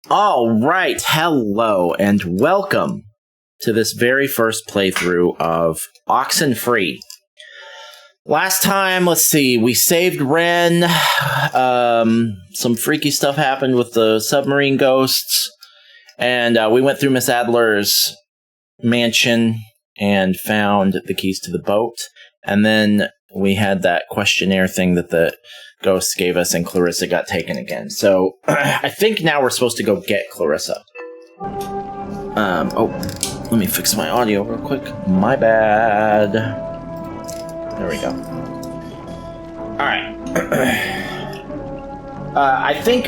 All right, hello, and welcome to this very first playthrough of Oxenfree. Last time, let's see, we saved Ren. Some freaky stuff happened with the submarine ghosts, and we went through Miss Adler's mansion and found the keys to the boat. And then we had that questionnaire thing that the ghosts gave us, and Clarissa got taken again. So I think now we're supposed to go get Clarissa. Let me fix my audio real quick. My bad. There we go. Alright. I think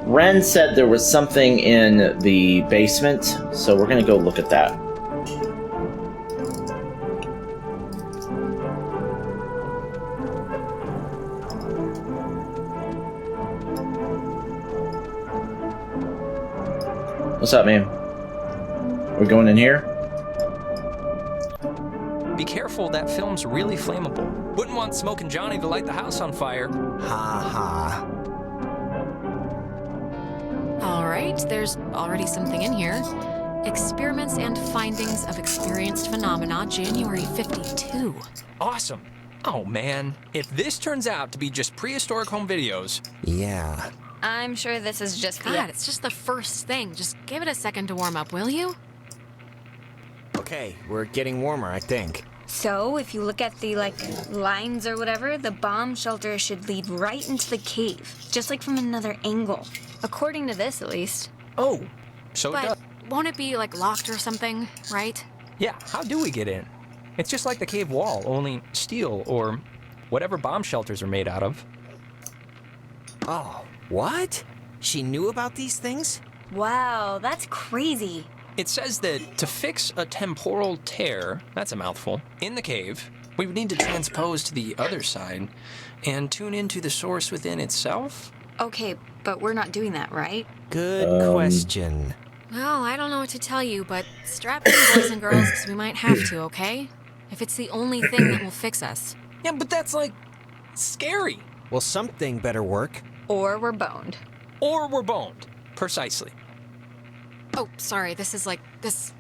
Ren said there was something in the basement, so we're gonna go look at that. What's up, man? We're going in here? Be careful, that film's really flammable. Wouldn't want Smokin' Johnny to light the house on fire. Ha ha. Alright, there's already something in here. Experiments and Findings of Experienced Phenomena, January 52. Awesome. Oh man, if this turns out to be just prehistoric home videos... Yeah. I'm sure this is just God, it's just the first thing. Just give it a second to warm up, will you? Okay, we're getting warmer, I think. So, if you look at the, lines or whatever, the bomb shelter should lead right into the cave. Just like from another angle. According to this, at least. Oh, so it does. But won't it be, locked or something, right? Yeah, how do we get in? It's just like the cave wall, only steel or whatever bomb shelters are made out of. Oh, what? She knew about these things? Wow, that's crazy. It says that to fix a temporal tear, that's a mouthful, in the cave, we would need to transpose to the other side and tune into the source within itself? Okay, but we're not doing that, right? Good question. Well, I don't know what to tell you, but strap in, boys and girls, because we might have to, okay? If it's the only thing that will fix us. Yeah, but that's, scary. Well, something better work. Or we're boned. Or we're boned. Precisely. Oh, sorry, this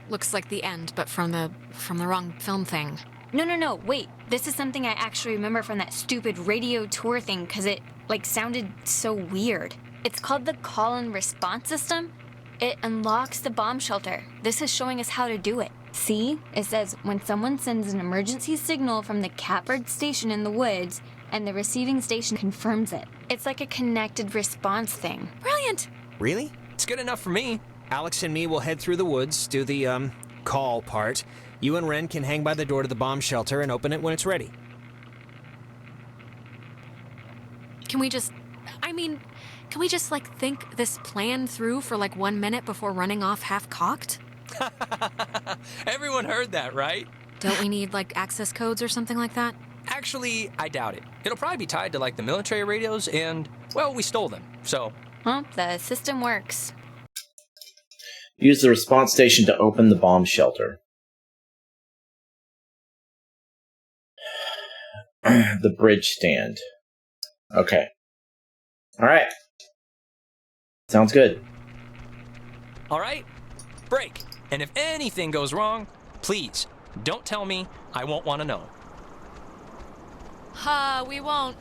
looks like the end, but from the wrong film thing. No, wait. This is something I actually remember from that stupid radio tour thing, because it, sounded so weird. It's called the call and response system. It unlocks the bomb shelter. This is showing us how to do it. See? It says, when someone sends an emergency signal from the Catbird station in the woods, and the receiving station confirms it. It's like a connected response thing. Brilliant! Really? It's good enough for me. Alex and me will head through the woods, do the, call part. You and Ren can hang by the door to the bomb shelter and open it when it's ready. Can we just think this plan through for 1 minute before running off half-cocked? Everyone heard that, right? Don't we need, access codes or something like that? Actually, I doubt it. It'll probably be tied to, the military radios and, well, we stole them, so... Well, the system works. Use the response station to open the bomb shelter. The bridge stand. Okay. Alright. Sounds good. Alright, break. And if anything goes wrong, please, don't tell me. I won't want to know. We won't.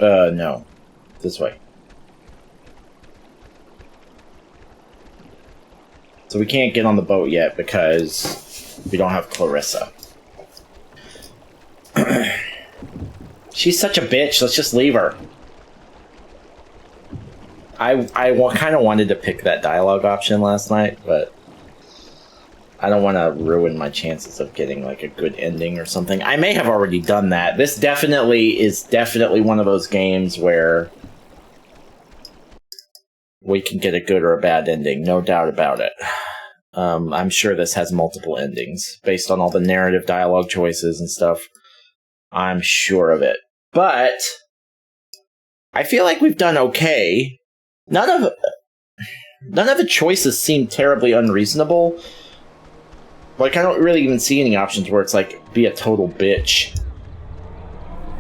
No. This way. So we can't get on the boat yet because we don't have Clarissa. She's such a bitch. Let's just leave her. I kind of wanted to pick that dialogue option last night, but I don't want to ruin my chances of getting a good ending or something. I may have already done that. This is definitely one of those games where we can get a good or a bad ending, no doubt about it. I'm sure this has multiple endings based on all the narrative dialogue choices and stuff. I'm sure of it. But I feel like we've done okay. None of the choices seem terribly unreasonable. Like, I don't really even see any options where it's like, be a total bitch.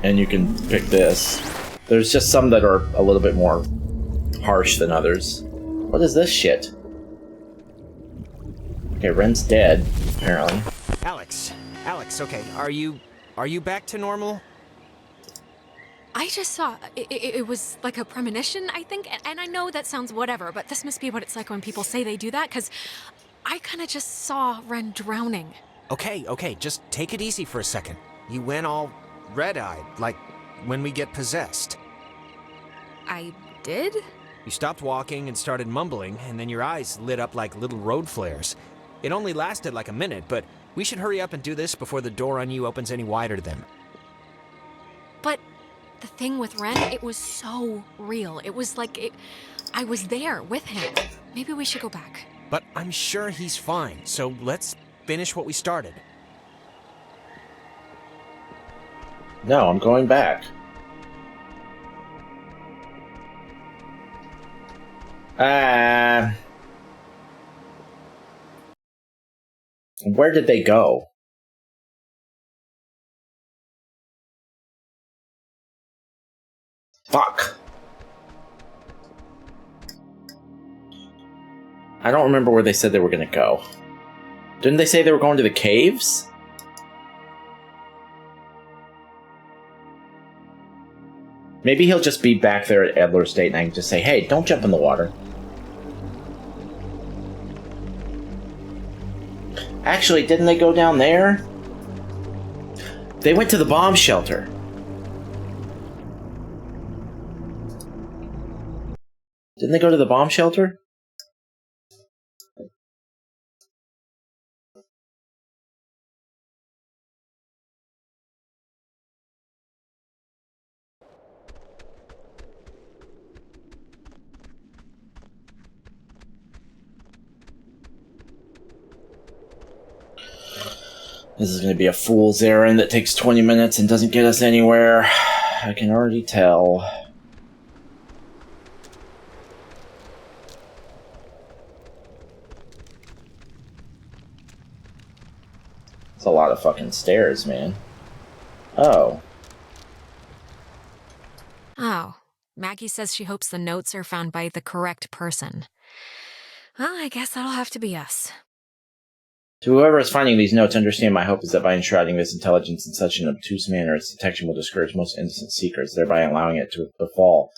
And you can pick this. There's just some that are a little bit more harsh than others. What is this shit? Okay, Ren's dead, apparently. Alex, okay, are you back to normal? I just saw it was like a premonition, I think, and I know that sounds whatever, but this must be what it's like when people say they do that, because I kind of just saw Ren drowning. Okay, just take it easy for a second. You went all red-eyed, like when we get possessed. I did? You stopped walking and started mumbling, and then your eyes lit up like little road flares. It only lasted like a minute, but we should hurry up and do this before the door on you opens any wider to them. But the thing with Ren, it was so real. It was like I was there with him. Maybe we should go back. But I'm sure he's fine, so let's finish what we started. No, I'm going back. Where did they go? Fuck. I don't remember where they said they were going to go. Didn't they say they were going to the caves? Maybe he'll just be back there at Adler State and I can just say, hey, don't jump in the water. Actually, didn't they go down there? They went to the bomb shelter. Didn't they go to the bomb shelter? This is going to be a fool's errand that takes 20 minutes and doesn't get us anywhere. I can already tell. It's a lot of fucking stairs, man. Oh. Oh. Maggie says she hopes the notes are found by the correct person. Well, I guess that'll have to be us. To whoever is finding these notes, understand my hope is that by enshrouding this intelligence in such an obtuse manner, its detection will discourage most innocent seekers, thereby allowing it to befall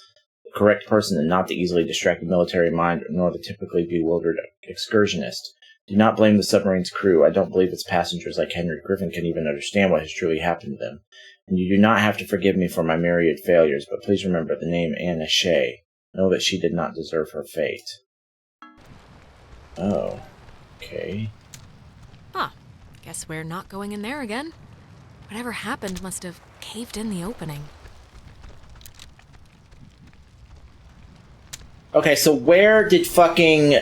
the correct person and not the easily distracted military mind, nor the typically bewildered excursionist. Do not blame the submarine's crew. I don't believe its passengers like Henry Griffin can even understand what has truly happened to them. And you do not have to forgive me for my myriad failures, but please remember the name Anna Shea. Know that she did not deserve her fate. Oh. Okay. Huh. Guess we're not going in there again. Whatever happened must have caved in the opening. Okay, so where did fucking...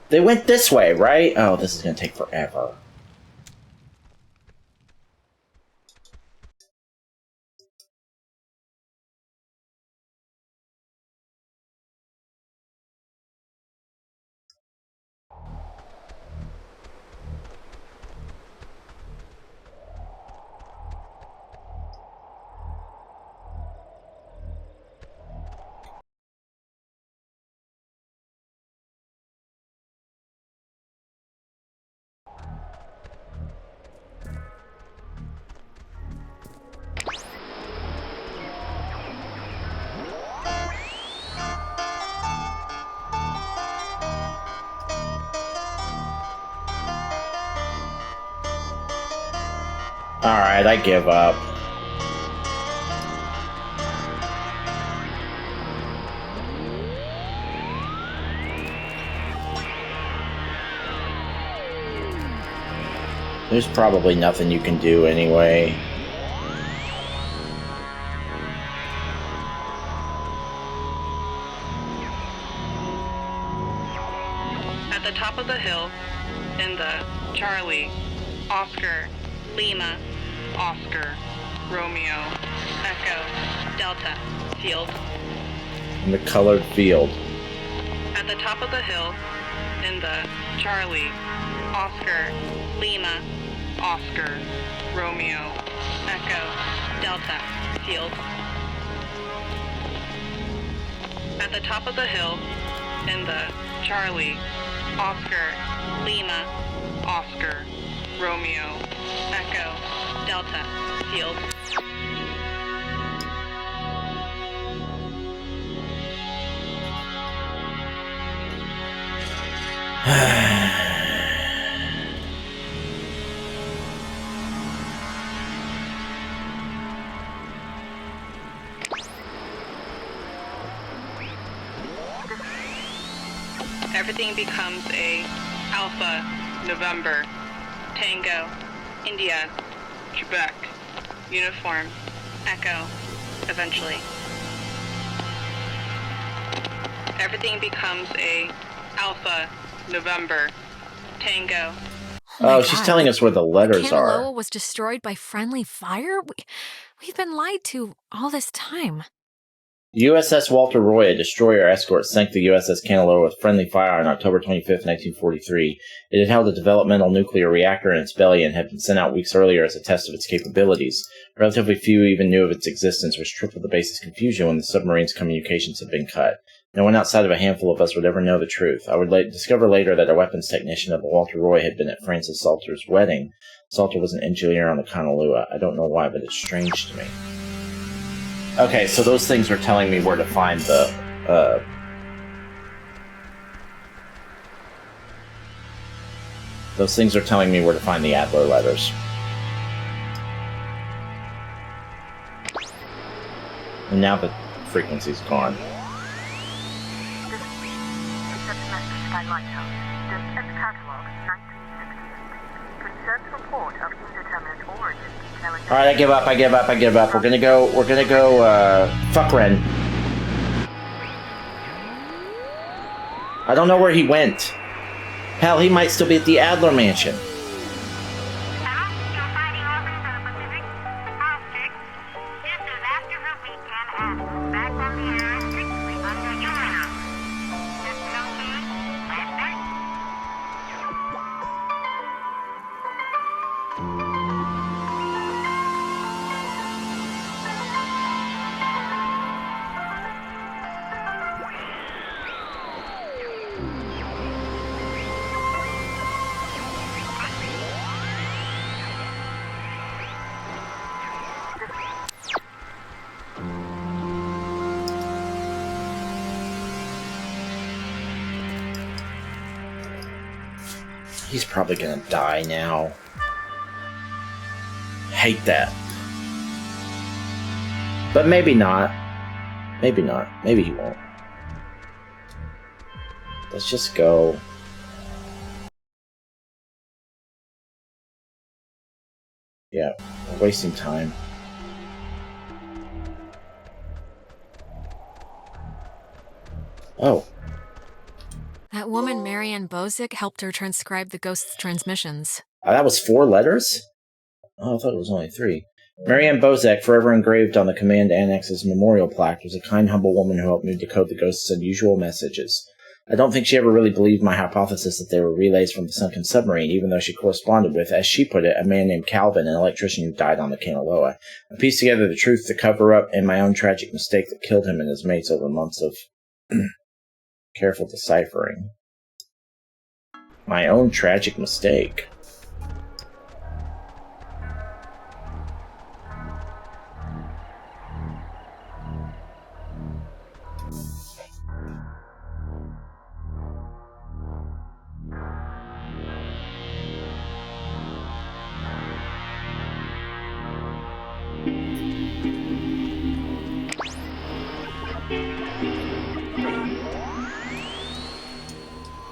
They went this way, right? Oh, this is gonna take forever. Alright, I give up. There's probably nothing you can do anyway. At the top of the hill, in the Charlie, Oscar, Lima, Oscar, Romeo, Echo, Delta, field. In the colored field. At the top of the hill, in the Charlie, Oscar, Lima, Oscar, Romeo, Echo, Delta, field. At the top of the hill, in the Charlie, Oscar, Lima, Oscar, Romeo, Echo, Delta, field. Everything becomes a Alpha, November, Tango, India, Quebec, Uniform, Echo, eventually. Everything becomes a Alpha, November, Tango. Oh, she's telling us where the letters are. Kanaloa was destroyed by friendly fire? We've been lied to all this time. The USS Walter Roy, a destroyer escort, sank the USS Kanaloa with friendly fire on October 25, 1943. It had held a developmental nuclear reactor in its belly and had been sent out weeks earlier as a test of its capabilities. Relatively few even knew of its existence, which tripled the base's confusion when the submarine's communications had been cut. No one outside of a handful of us would ever know the truth. I would discover later that a weapons technician of the Walter Roy had been at Francis Salter's wedding. Salter was an engineer on the Kanaloa. I don't know why, but it's strange to me. Okay, so those things are telling me where to find the, Those things are telling me where to find the Adler letters. And now the frequency's gone. Alright, I give up. We're gonna go, fuck Ren. I don't know where he went. Hell, he might still be at the Adler Mansion. He's probably gonna die now. Hate that. But maybe not. Maybe not. Maybe he won't. Let's just go. Yeah, we're wasting time. Oh. That woman, Marianne Bozick, helped her transcribe the ghost's transmissions. That was 4 letters? Oh, I thought it was only 3. Marianne Bozek, forever engraved on the Command Annex's memorial plaque, was a kind, humble woman who helped me decode the ghost's unusual messages. I don't think she ever really believed my hypothesis that they were relays from the sunken submarine, even though she corresponded with, as she put it, a man named Calvin, an electrician who died on the Kanaloa. I pieced together the truth, the cover-up, and my own tragic mistake that killed him and his mates over months of careful deciphering. My own tragic mistake.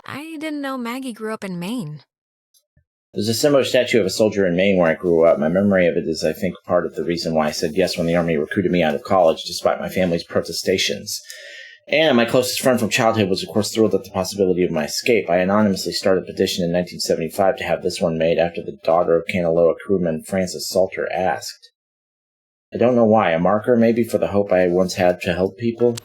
I didn't know Maggie grew up in Maine. There's a similar statue of a soldier in Maine where I grew up. My memory of it is, I think, part of the reason why I said yes when the Army recruited me out of college, despite my family's protestations. And my closest friend from childhood was, of course, thrilled at the possibility of my escape. I anonymously started a petition in 1975 to have this one made after the daughter of Kanaloa crewman Francis Salter asked. I don't know why. A marker maybe for the hope I once had to help people?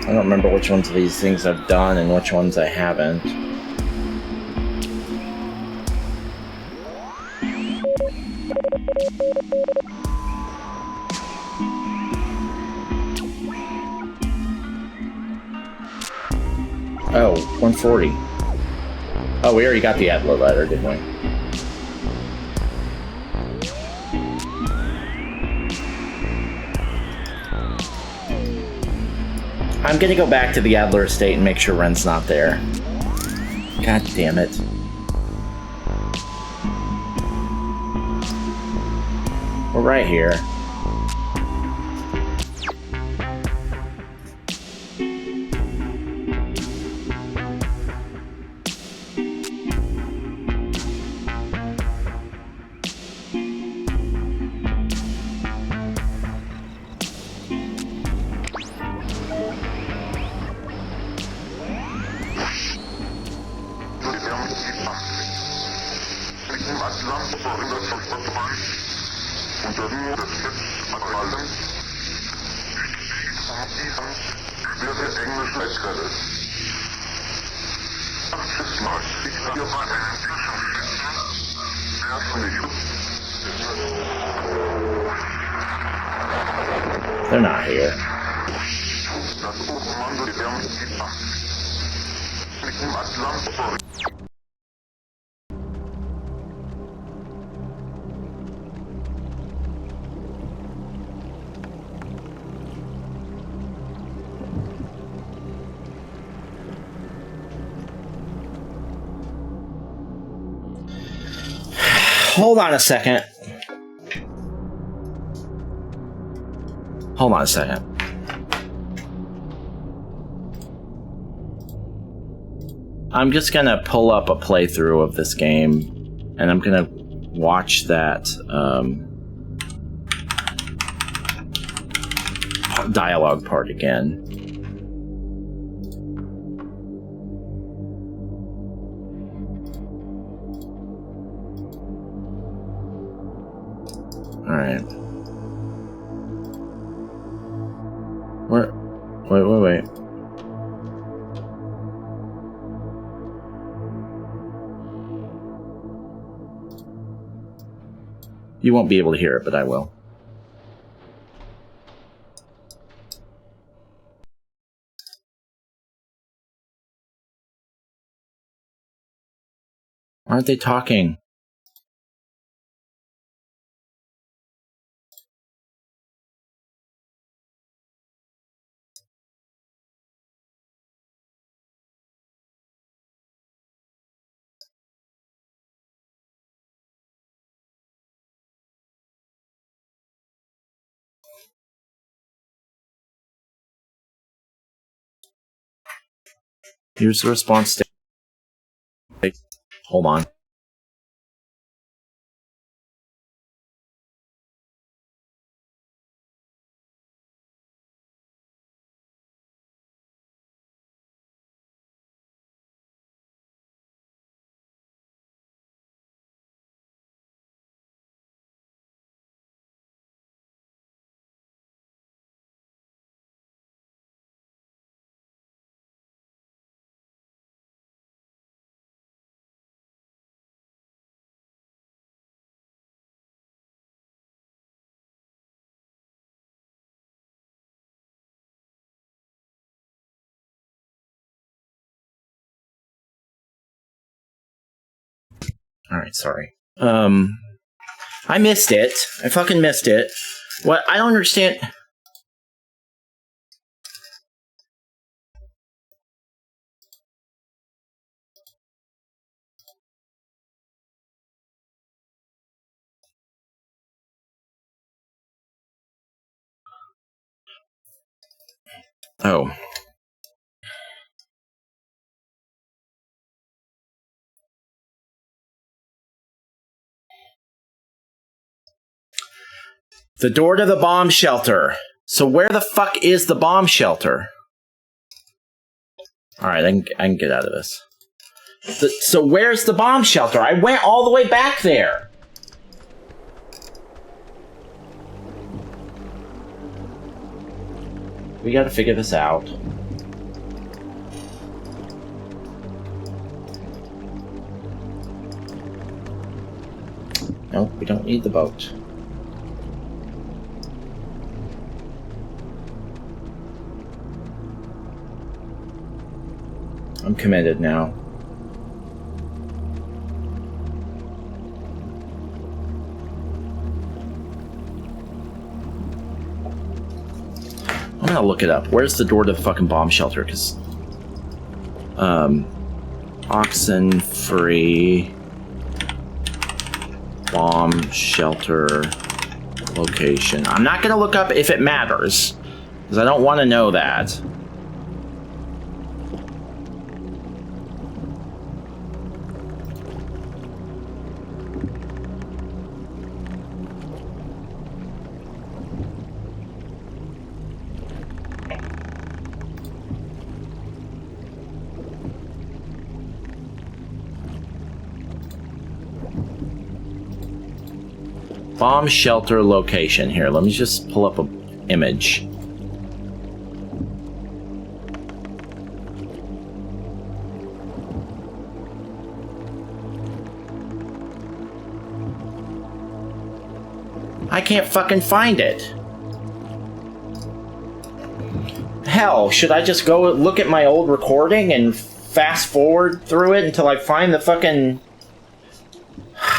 I don't remember which ones of these things I've done and which ones I haven't. Oh, 140. Oh, we already got the Adler letter, didn't we? I'm gonna go back to the Adler estate and make sure Ren's not there. God damn it. We're right here. They're not here. Hold on a second. Hold on a second. I'm just gonna pull up a playthrough of this game, and I'm gonna watch that dialogue part again. Alright. Where? Wait. You won't be able to hear it, but I will. Why aren't they talking? Here's the response state. Hold on. Alright, sorry. I missed it. I fucking missed it. What? I don't understand. Oh. The door to the bomb shelter. So where the fuck is the bomb shelter? Alright, I can get out of this. So where's the bomb shelter? I went all the way back there. We gotta figure this out. Nope, we don't need the boat. I'm committed now. I'm gonna look it up. Where's the door to the fucking bomb shelter? Because, Oxenfree bomb shelter location. I'm not gonna look up if it matters, because I don't want to know that. Bomb shelter location. Here, let me just pull up an image. I can't fucking find it. Hell, should I just go look at my old recording and fast forward through it until I find the fucking...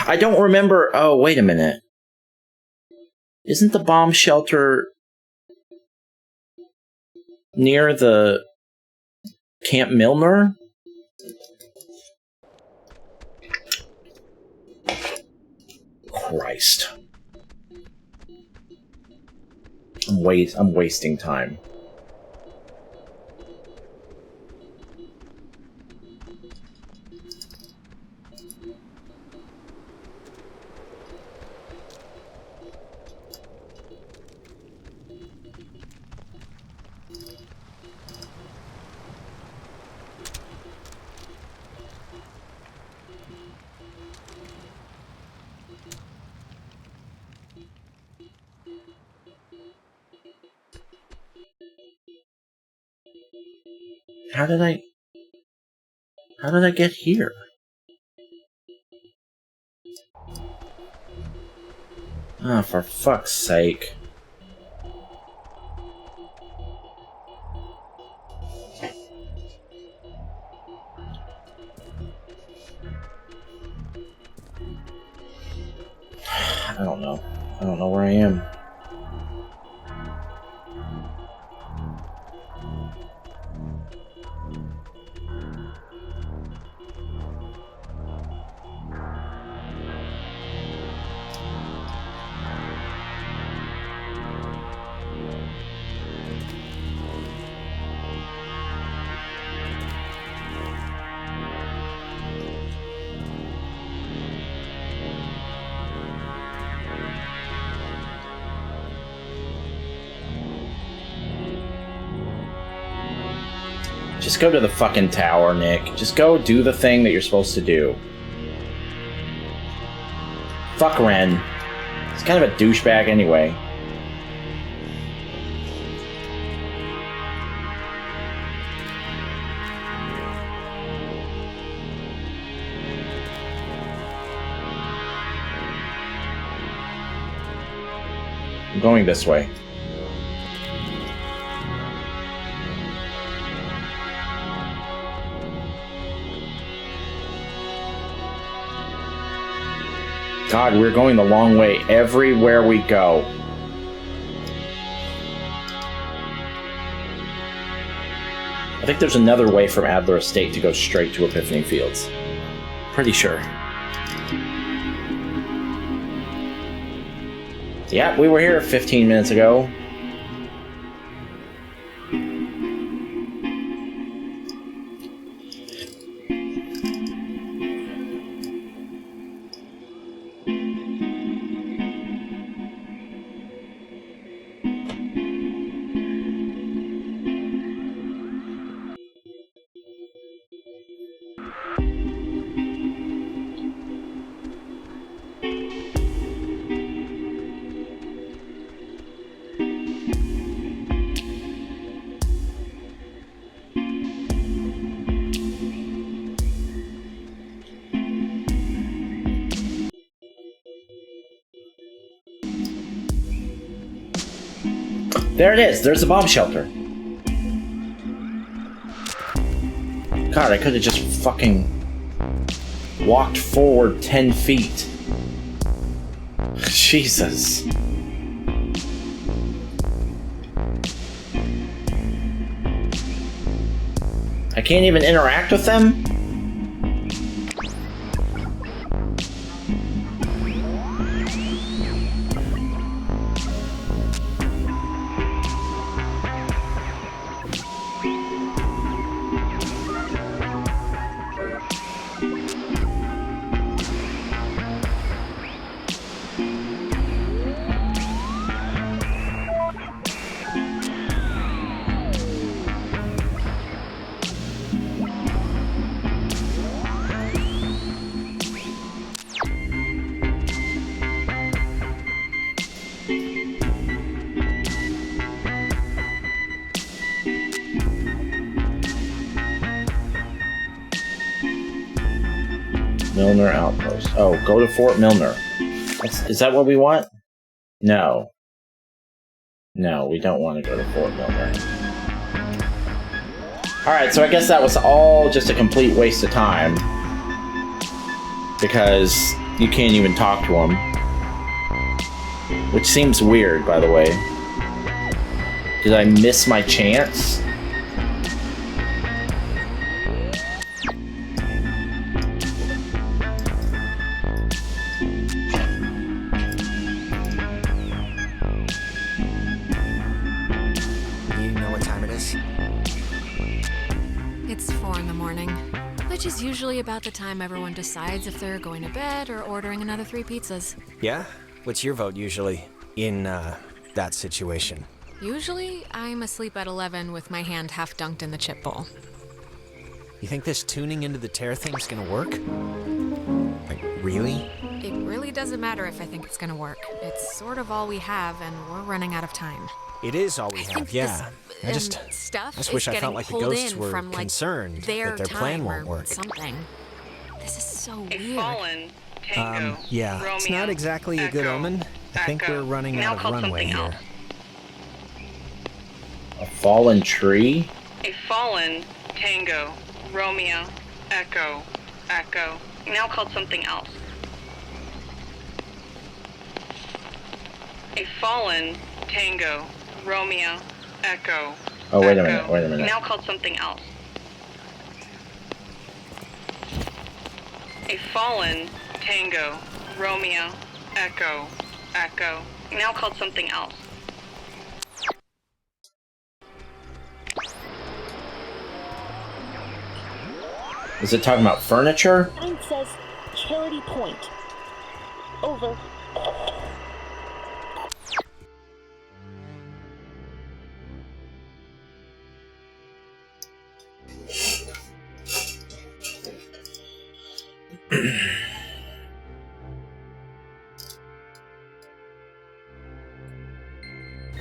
I don't remember... Oh, wait a minute. Isn't the bomb shelter near the Camp Milner? Christ. I'm wasting time. How did I get here? Oh, for fuck's sake. I don't know. I don't know where I am. Just go to the fucking tower, Nick. Just go do the thing that you're supposed to do. Fuck Ren. He's kind of a douchebag anyway. I'm going this way. God, we're going the long way everywhere we go. I think there's another way from Adler Estate to go straight to Epiphany Fields. Pretty sure. Yeah, we were here 15 minutes ago. There it is. There's the bomb shelter. God, I could have just fucking walked forward 10 feet. Jesus. I can't even interact with them? Milner Outpost. Oh, go to Fort Milner. Is that what we want? No. No, we don't want to go to Fort Milner. Alright, so I guess that was all just a complete waste of time. Because you can't even talk to him. Which seems weird, by the way. Did I miss my chance? Which is usually about the time everyone decides if they're going to bed or ordering another 3 pizzas. Yeah? What's your vote usually in, that situation? Usually, I'm asleep at 11 with my hand half dunked in the chip bowl. You think this tuning into the tear thing's gonna work? Like, really? It really doesn't matter if I think it's gonna work. It's sort of all we have, and we're running out of time. It is all we have, yeah. I just wish I felt like the ghosts were from, concerned that their plan won't work. Something. This is so A weird. fallen Tango, Yeah, Romeo, it's not exactly a good Echo, omen. I think Echo. we're running Now out of called runway something here. else. A fallen tree? A fallen Tango, Romeo, Echo, Echo. Now called something else. A fallen Tango, Romeo, Echo. Oh, wait a Echo. minute, wait a minute. Now called something else. A fallen Tango, Romeo, Echo, Echo. Now called something else. Is it talking about furniture? Sign says Charity Point. Over.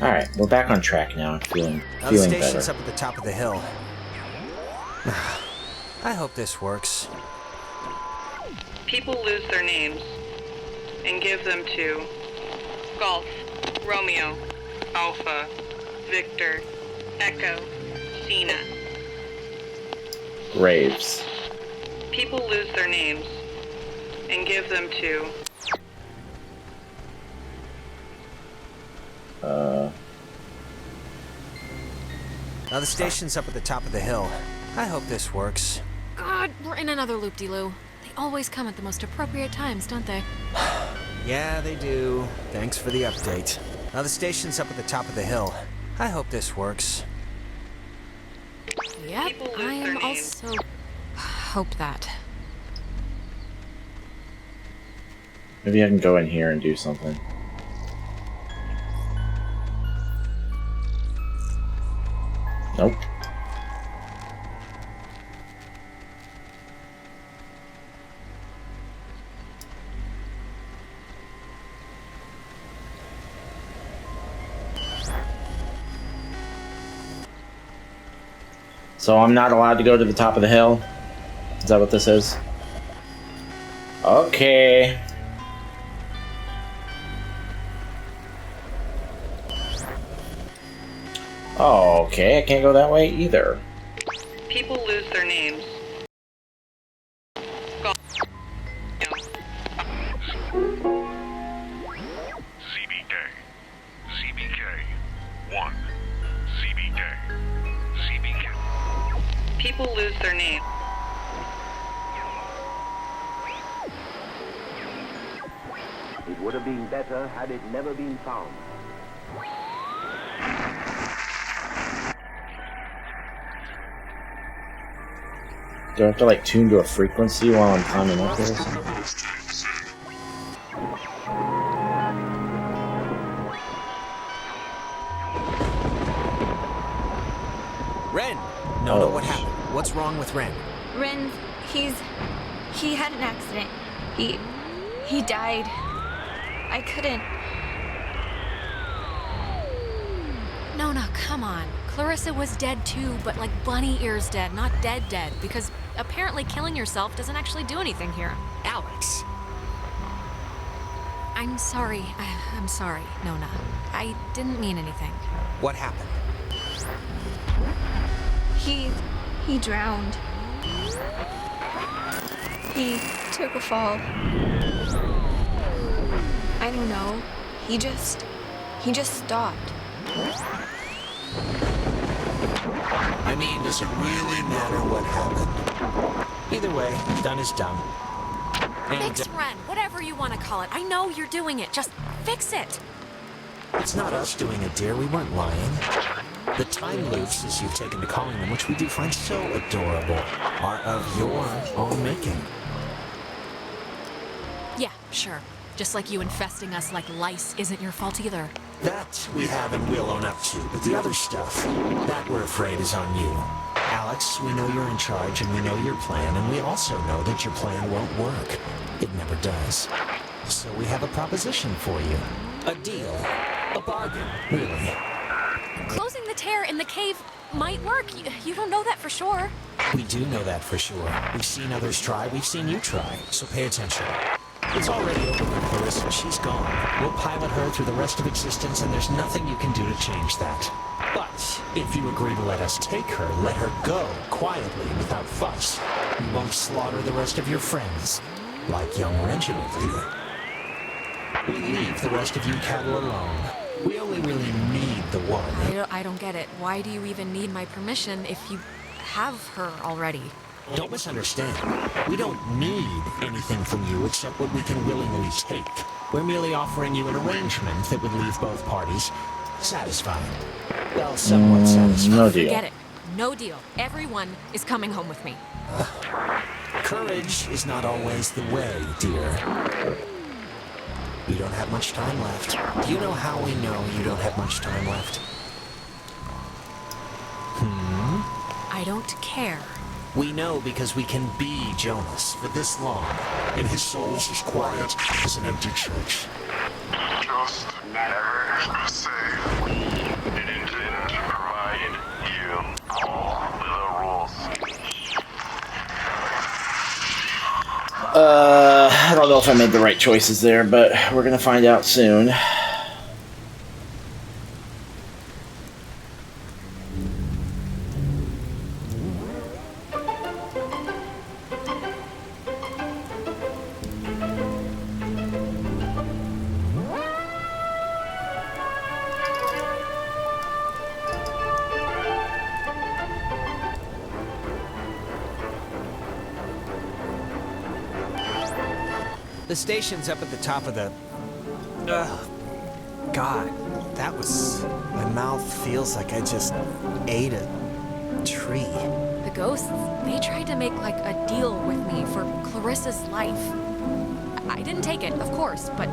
Alright, we're back on track now. I'm feeling Now the station's better. up at the top of the hill. I hope this works. People lose their names and give them to Golf, Romeo, Alpha, Victor, Echo, Cena. Graves. People lose their names and give them to Now the station's up at the top of the hill. I hope this works. God, we're in another loop-de-loo. They always come at the most appropriate times, don't they? Yeah, they do. Thanks for the update. Now the station's up at the top of the hill. I hope this works. Yep, People lose I their am names. also... hope that. Maybe I can go in here and do something. Nope. So I'm not allowed to go to the top of the hill? Is that what this is? Okay. Oh, okay, I can't go that way either. People lose their names. ZBK. ZBK. 1. ZBK. ZBK. People lose their names. It would have been better had it never been found. Do I have to like tune to a frequency while I'm climbing up there or something? Ren! No, what happened? What's wrong with Ren? Ren, he had an accident. He died. I couldn't. Nona, come on. Clarissa was dead too, but like bunny ears dead, not dead, because apparently killing yourself doesn't actually do anything here. Alex! I'm sorry. I'm sorry, Nona. I didn't mean anything. What happened? He drowned. He took a fall. I don't know. He just stopped. I mean, does it really matter what happened? Either way, done is done. Fix Ren, whatever you want to call it. I know you're doing it. Just fix it. It's not us doing it, dear. We weren't lying. The time loops, as you've taken to calling them, which we do find so adorable, are of your own making. Yeah, sure. Just like you infesting us like lice isn't your fault either. That we have and will own up to, but the other stuff, that we're afraid is on you. Alex, we know you're in charge and we know your plan, and we also know that your plan won't work. It never does. So we have a proposition for you. A deal. A bargain, really. Closing the tear in the cave might work. You don't know that for sure. We do know that for sure. We've seen others try, we've seen you try, so pay attention. It's already over with Clarissa, she's gone. We'll pilot her through the rest of existence, and there's nothing you can do to change that. But if you agree to let us take her, let her go, quietly, without fuss. We won't slaughter the rest of your friends, like young Reginald here. We leave the rest of you cattle alone. We only really need the one. I don't get it. Why do you even need my permission if you have her already? Don't misunderstand. We don't need anything from you except what we can willingly take. We're merely offering you an arrangement that would leave both parties satisfied. Well, somewhat satisfied. No deal. Forget it. No deal. Everyone is coming home with me. Courage is not always the way, dear. We don't have much time left. Do you know how we know you don't have much time left? I don't care. We know because we can be Jonas for this long, and his soul is as quiet as an empty church. Just never say we didn't provide you all the rules. I don't know if I made the right choices there, but we're gonna find out soon. The station's up at the top of the... God, that was... My mouth feels like I just ate a tree. The ghosts, they tried to make like a deal with me for Clarissa's life. I didn't take it, of course, but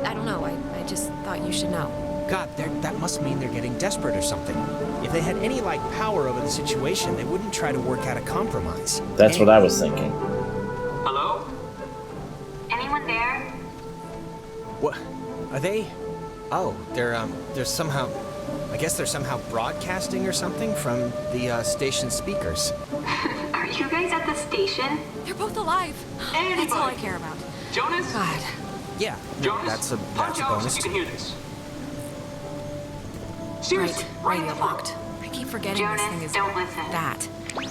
I don't know. I just thought you should know. God, that must mean they're getting desperate or something. If they had any, like, power over the situation, they wouldn't try to work out a compromise. That's what I was thinking. Hello? Anyone there? What? Are they... Oh, they're somehow... I guess they're somehow broadcasting or something from the station speakers. Are you guys at the station? They're both alive. That's all I care about. Jonas? God. Yeah, Jonas? that's a bonus. You can hear this. Seriously, Right, radio locked. I keep forgetting Jonas, this thing is don't listen. that. Okay,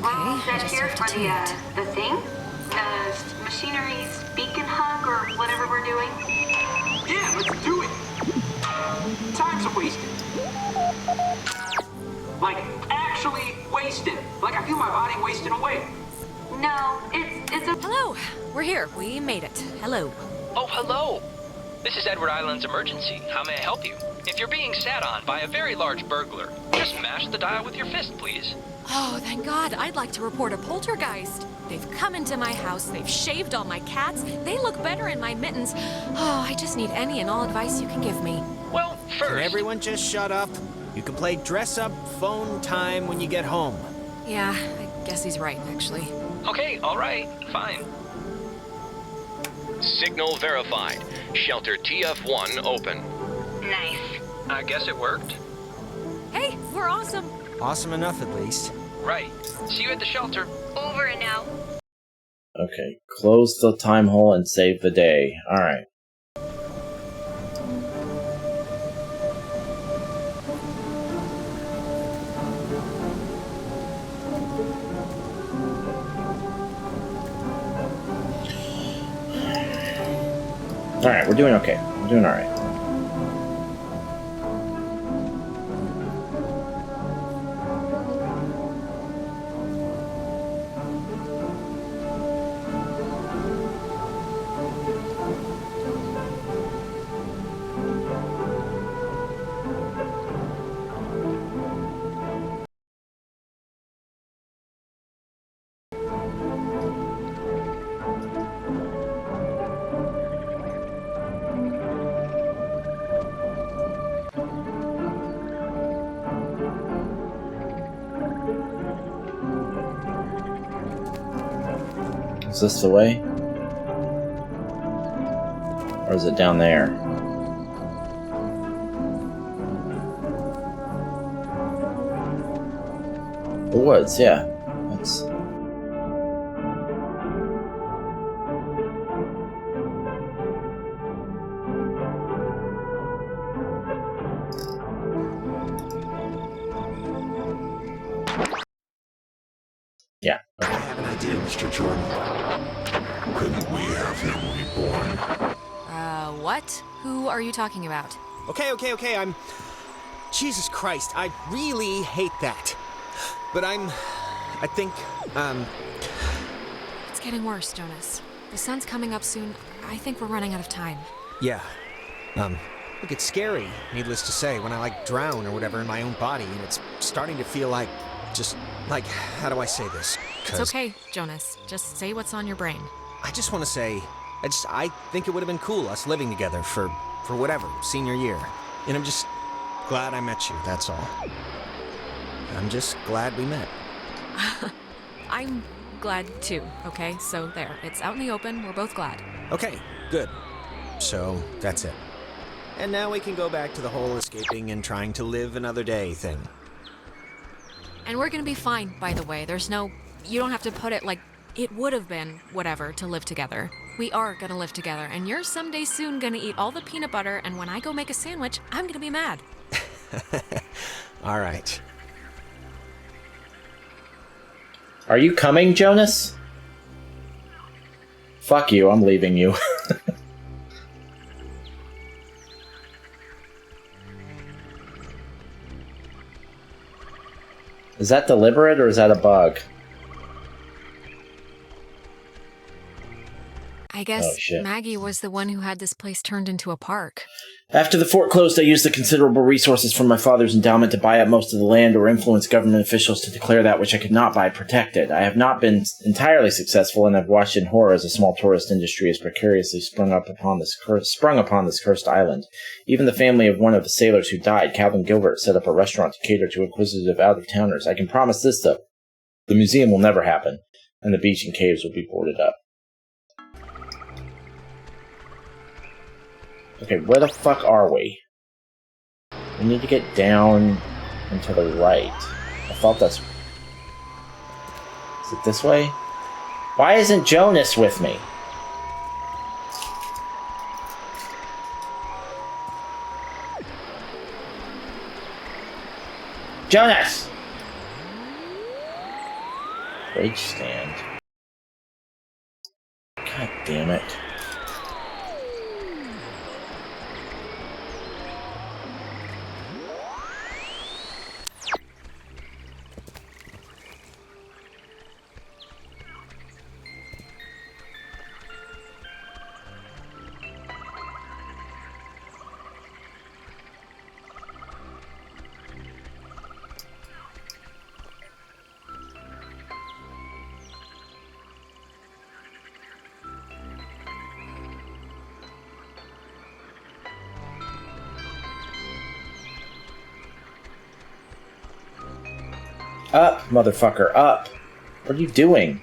We're all I set just here have to for tune it. the thing? The machinery speak and hug or whatever we're doing? yeah, let's do it. Time's wasted. Like, actually wasted. Like, I feel my body wasting away. No, it's a... Hello, we're here. We made it. Hello. Oh, hello. This is Edward Island's emergency. How may I help you? If you're being sat on by a very large burglar, just mash the dial with your fist, please. Oh, thank God. I'd like to report a poltergeist. They've come into my house. They've shaved all my cats. They look better in my mittens. Oh, I just need any and all advice you can give me. Well, Can first... everyone just shut up? You can play dress-up phone time when you get home. Yeah, I guess he's right, actually. Okay, all right, fine. Signal verified. Shelter TF1 open. Nice. I guess it worked. Hey, we're awesome. Awesome enough, at least. Right. See you at the shelter. Over and out. Okay, close the time hole and save the day. Alright. Alright, we're doing okay. We're doing alright. Is this the way? Or is it down there? The woods, yeah. That's... yeah. I have an idea, Mr. Jordan. Couldn't we have him reborn? What? Who are you talking about? Okay, I'm... Jesus Christ, I really hate that. But I think, It's getting worse, Jonas. The sun's coming up soon. I think we're running out of time. yeah. Look, it's scary, needless to say, when I, drown or whatever in my own body, and it's starting to feel like, how do I say this? It's okay, Jonas. Just say what's on your brain. I just want to say, I think it would have been cool, us living together for whatever, senior year. And I'm just glad I met you, that's all. I'm just glad we met. I'm glad too, okay? So there, it's out in the open. We're both glad. Okay, good. So, that's it. And now we can go back to the whole escaping and trying to live another day thing. And we're gonna be fine, by the way. There's no... You don't have to put it like... It would have been whatever to live together. We are gonna live together, and you're someday soon gonna eat all the peanut butter, and when I go make a sandwich, I'm gonna be mad. All right. Are you coming, Jonas? Fuck you, I'm leaving you. Is that deliberate or is that a bug? I guess Oh, shit. Maggie was the one who had this place turned into a park. After the fort closed, I used the considerable resources from my father's endowment to buy up most of the land or influence government officials to declare that which I could not buy protected. I have not been entirely successful, and have watched in horror as a small tourist industry has precariously sprung upon this cursed island. Even the family of one of the sailors who died, Calvin Gilbert, set up a restaurant to cater to inquisitive out-of-towners. I can promise this, though. The museum will never happen, and the beach and caves will be boarded up. Okay, where the fuck are we? We need to get down and to the right. I thought that's... Is it this way? Why isn't Jonas with me? Jonas! Rage stand. God damn it. Up, motherfucker, up! What are you doing?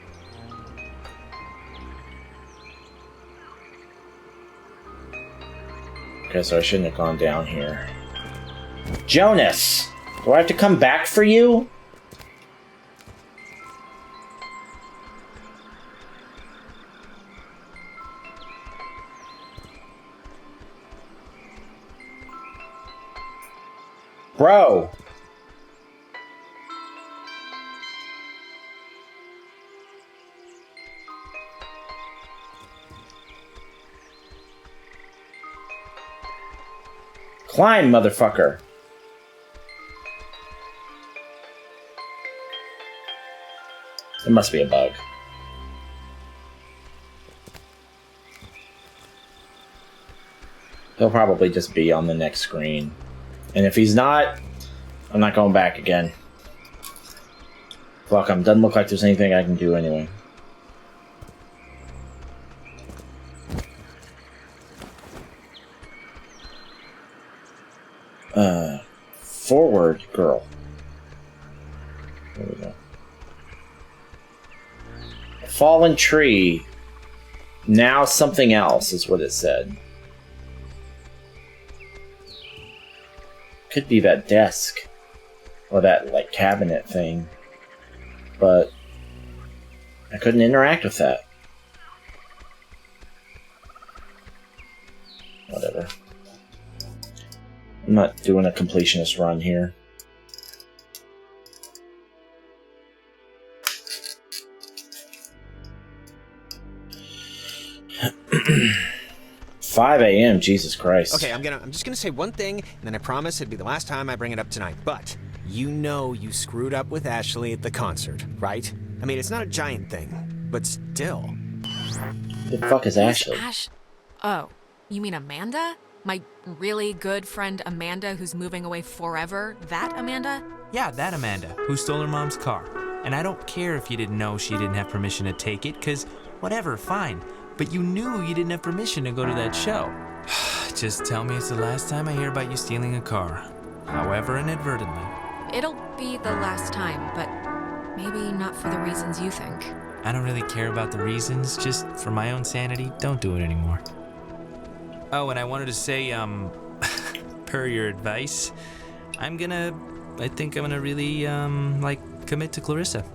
Okay, so I shouldn't have gone down here. Jonas! Do I have to come back for you? Bro! Climb, motherfucker! It must be a bug. He'll probably just be on the next screen. And if he's not, I'm not going back again. Fuck him. Doesn't look like there's anything I can do anyway. Forward, girl. There we go. Fallen tree. Now something else is what it said. Could be that desk. Or that, like, cabinet thing. But I couldn't interact with that. Whatever. I'm not doing a completionist run here. $5 a.m. Jesus Christ. Okay, I'm just gonna say one thing, and then I promise it'd be the last time I bring it up tonight. But you know you screwed up with Ashley at the concert, right? I mean, it's not a giant thing, but still. Who the fuck is Ashley? Oh, you mean Amanda? My really good friend Amanda who's moving away forever? That Amanda? Yeah, that Amanda, who stole her mom's car. And I don't care if you didn't know she didn't have permission to take it, cause whatever, fine. But you knew you didn't have permission to go to that show. Just tell me it's the last time I hear about you stealing a car. However inadvertently. It'll be the last time, but maybe not for the reasons you think. I don't really care about the reasons, just for my own sanity, don't do it anymore. Oh, and I wanted to say, per your advice, I think I'm gonna really, commit to Clarissa.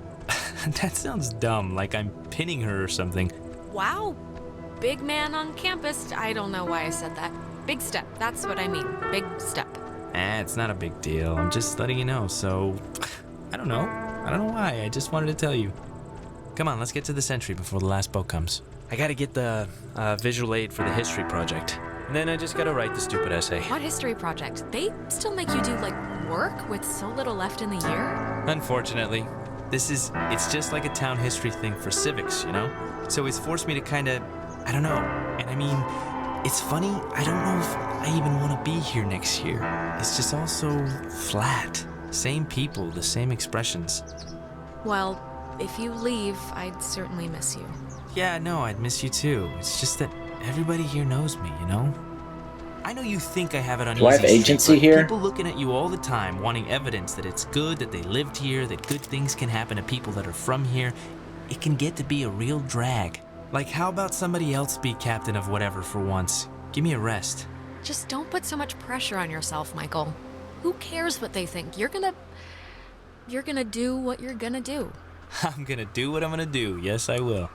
That sounds dumb, like I'm pinning her or something. Wow, big man on campus. I don't know why I said that. Big step, that's what I mean, big step. It's not a big deal, I'm just letting you know, so, I don't know why, I just wanted to tell you. Come on, let's get to the Sentry before the last boat comes. I gotta get the visual aid for the history project. And then I just gotta write the stupid essay. What history project? They still make you do, work with so little left in the year? Unfortunately. It's just like a town history thing for civics, you know? So it's forced me to kinda, I don't know. And I mean, it's funny, I don't know if I even want to be here next year. It's just all so flat. Same people, the same expressions. Well, if you leave, I'd certainly miss you. Yeah, no, I'd miss you too. It's just that everybody here knows me, you know? I know you think I have it on easy. Do I have agency shit, here? People looking at you all the time, wanting evidence that it's good, that they lived here, that good things can happen to people that are from here. It can get to be a real drag. Like, how about somebody else be captain of whatever for once? Give me a rest. Just don't put so much pressure on yourself, Michael. Who cares what they think? You're gonna do what you're gonna do. I'm gonna do what I'm gonna do. Yes, I will.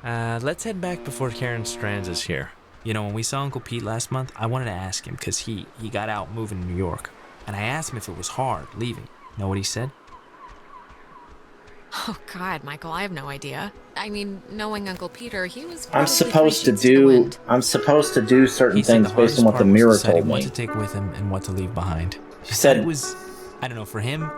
Let's head back before Karen Strands is here. You know, when we saw Uncle Pete last month, I wanted to ask him because he got out moving to New York. And I asked him if it was hard leaving. Know what he said? Oh God, Michael, I have no idea. I mean, knowing Uncle Peter, he was. I'm supposed to do certain things based on what the mirror told me. What to take with him and what to leave behind. She said it was, I don't know, for him,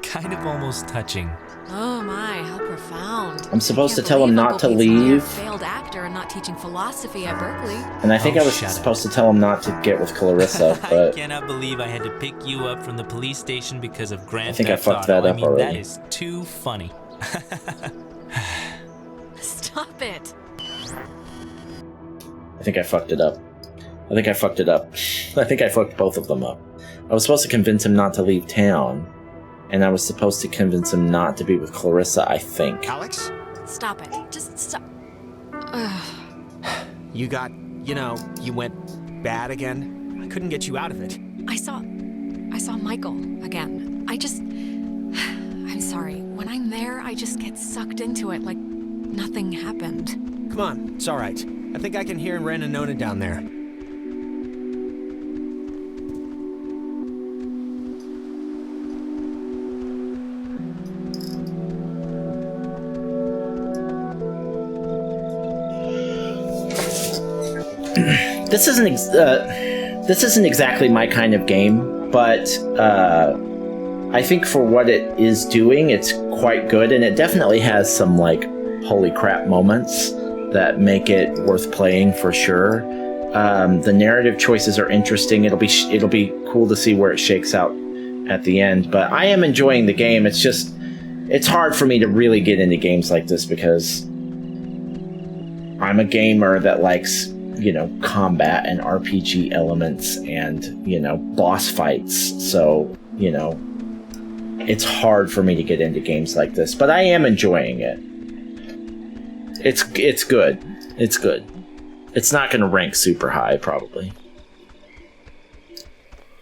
kind of almost touching. Oh my, how profound. I'm supposed to tell him not to leave. Failed actor and not teaching philosophy at Berkeley. And I think I was supposed to tell him not to get with Clarissa, but I cannot believe I had to pick you up from the police station because of Grand Theft Auto. I think I fucked that up already. That is too funny. Stop it. I think I fucked it up. I think I fucked both of them up. I was supposed to convince him not to leave town. And I was supposed to convince him not to be with Clarissa, I think. Alex? Stop it. Just stop. You went bad again? I couldn't get you out of it. I saw Michael again. I'm sorry. When I'm there, I just get sucked into it like nothing happened. Come on, it's all right. I think I can hear Ren and Nona down there. This isn't exactly my kind of game, but I think for what it is doing, it's quite good, and it definitely has some like holy crap moments that make it worth playing for sure. The narrative choices are interesting. It'll be cool to see where it shakes out at the end. But I am enjoying the game. It's hard for me to really get into games like this because I'm a gamer that likes, combat and RPG elements and, boss fights. So, it's hard for me to get into games like this, but I am enjoying it. It's good. It's good. It's not going to rank super high, probably.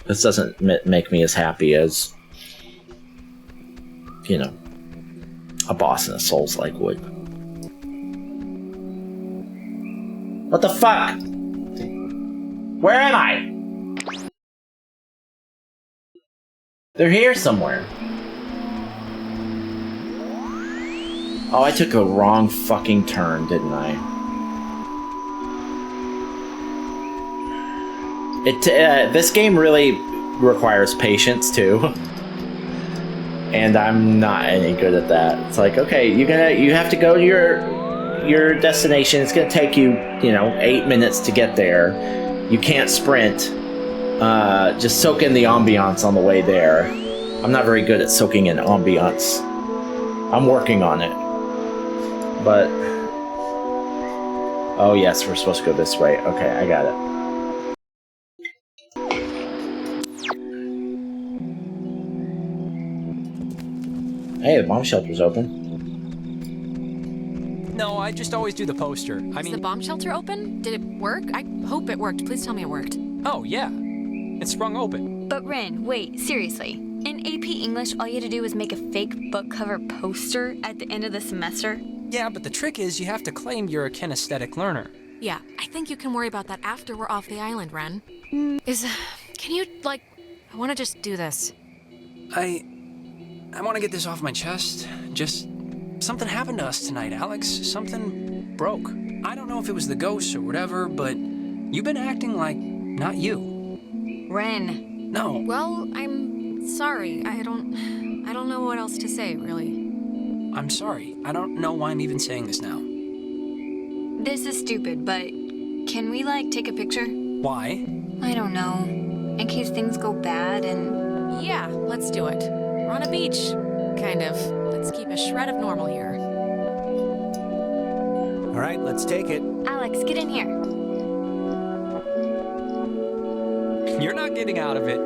This doesn't make me as happy as, a boss in a Souls-like would. What the fuck? Where am I? They're here somewhere. Oh, I took a wrong fucking turn, didn't I? This game really requires patience too, and I'm not any good at that. It's like, okay, you have to go to your destination. It's gonna take you, 8 minutes to get there. You can't sprint. Just soak in the ambiance on the way there. I'm not very good at soaking in ambiance. I'm working on it. But oh yes, we're supposed to go this way. Okay, I got it. Hey, the bomb shelter's open. No, I just always do the poster. Is the bomb shelter open? Did it work? I hope it worked. Please tell me it worked. Oh, yeah. It sprung open. But Ren, wait, seriously. In AP English, all you had to do was make a fake book cover poster at the end of the semester? Yeah, but the trick is you have to claim you're a kinesthetic learner. Yeah, I think you can worry about that after we're off the island, Ren. Can you, I want to just do this. I want to get this off my chest. Just, something happened to us tonight, Alex. Something broke. I don't know if it was the ghosts or whatever, but you've been acting like not you. Ren. No. Well, I'm sorry. I don't know what else to say, really. I'm sorry. I don't know why I'm even saying this now. This is stupid, but can we, take a picture? Why? I don't know. In case things go bad and... Yeah, let's do it. We're on a beach. Kind of. Let's keep a shred of normal here. All right, let's take it. Alex, get in here. You're not getting out of it.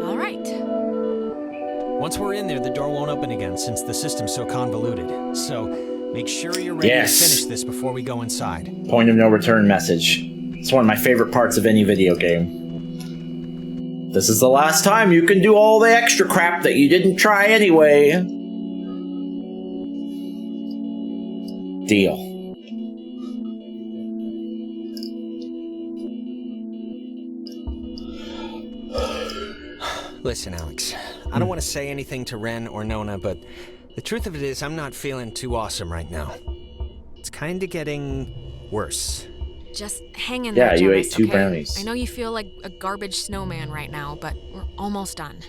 All right. Once we're in there, the door won't open again since the system's so convoluted. So make sure you're ready to finish this before we go inside. Point of no return message. It's one of my favorite parts of any video game. This is the last time you can do all the extra crap that you didn't try anyway. Deal. Listen, Alex, I don't want to say anything to Ren or Nona, but the truth of it is I'm not feeling too awesome right now. It's kind of getting worse. Just hang in there, Yeah, you Jonas, ate 2 okay? brownies. I know you feel like a garbage snowman right now, but we're almost done.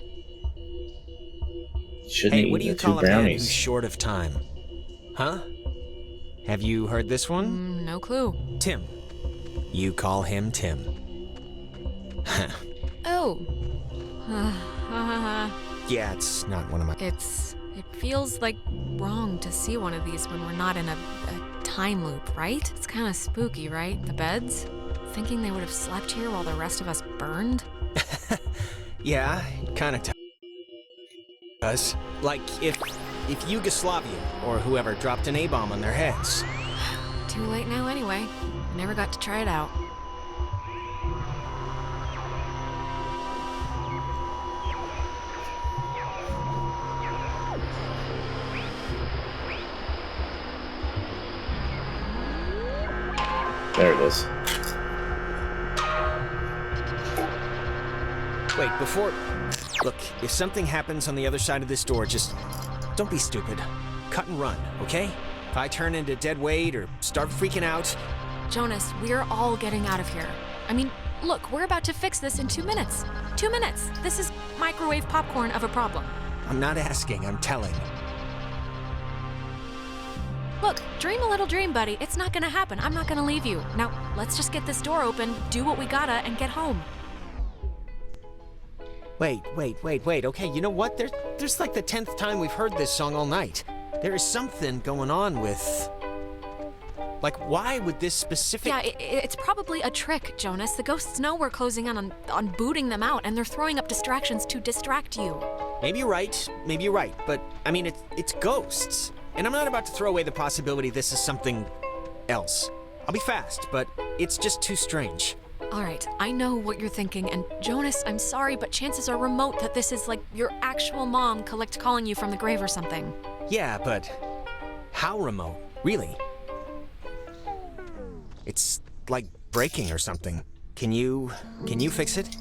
Shouldn't Hey, eat what do you the 2 call a man brownies. who's short of time? Huh? Have you heard this one? No clue. Tim. You call him Tim. Oh. Yeah, it's not one of my... It feels like wrong to see one of these when we're not in a time loop, right? It's kind of spooky, right? The beds? Thinking they would have slept here while the rest of us burned? Yeah, kind of does. Like if Yugoslavia or whoever dropped an A-bomb on their heads. Too late now anyway. I never got to try it out. There it is. Wait, before... Look, if something happens on the other side of this door, just don't be stupid. Cut and run, okay? If I turn into dead weight or start freaking out... Jonas, we're all getting out of here. I mean, look, we're about to fix this in 2 minutes. 2 minutes. This is microwave popcorn of a problem. I'm not asking, I'm telling. Look, dream a little dream, buddy. It's not gonna happen. I'm not gonna leave you. Now, let's just get this door open, do what we gotta, and get home. Wait. Okay, you know what? There's like the 10th time we've heard this song all night. There is something going on with... Like, why would this specific... Yeah, it's probably a trick, Jonas. The ghosts know we're closing in on booting them out, and they're throwing up distractions to distract you. Maybe you're right, but, I mean, it's ghosts. And I'm not about to throw away the possibility this is something else. I'll be fast, but it's just too strange. All right, I know what you're thinking, and Jonas, I'm sorry, but chances are remote that this is like your actual mom calling you from the grave or something. Yeah, but how remote? Really? It's like breaking or something. Can you fix it?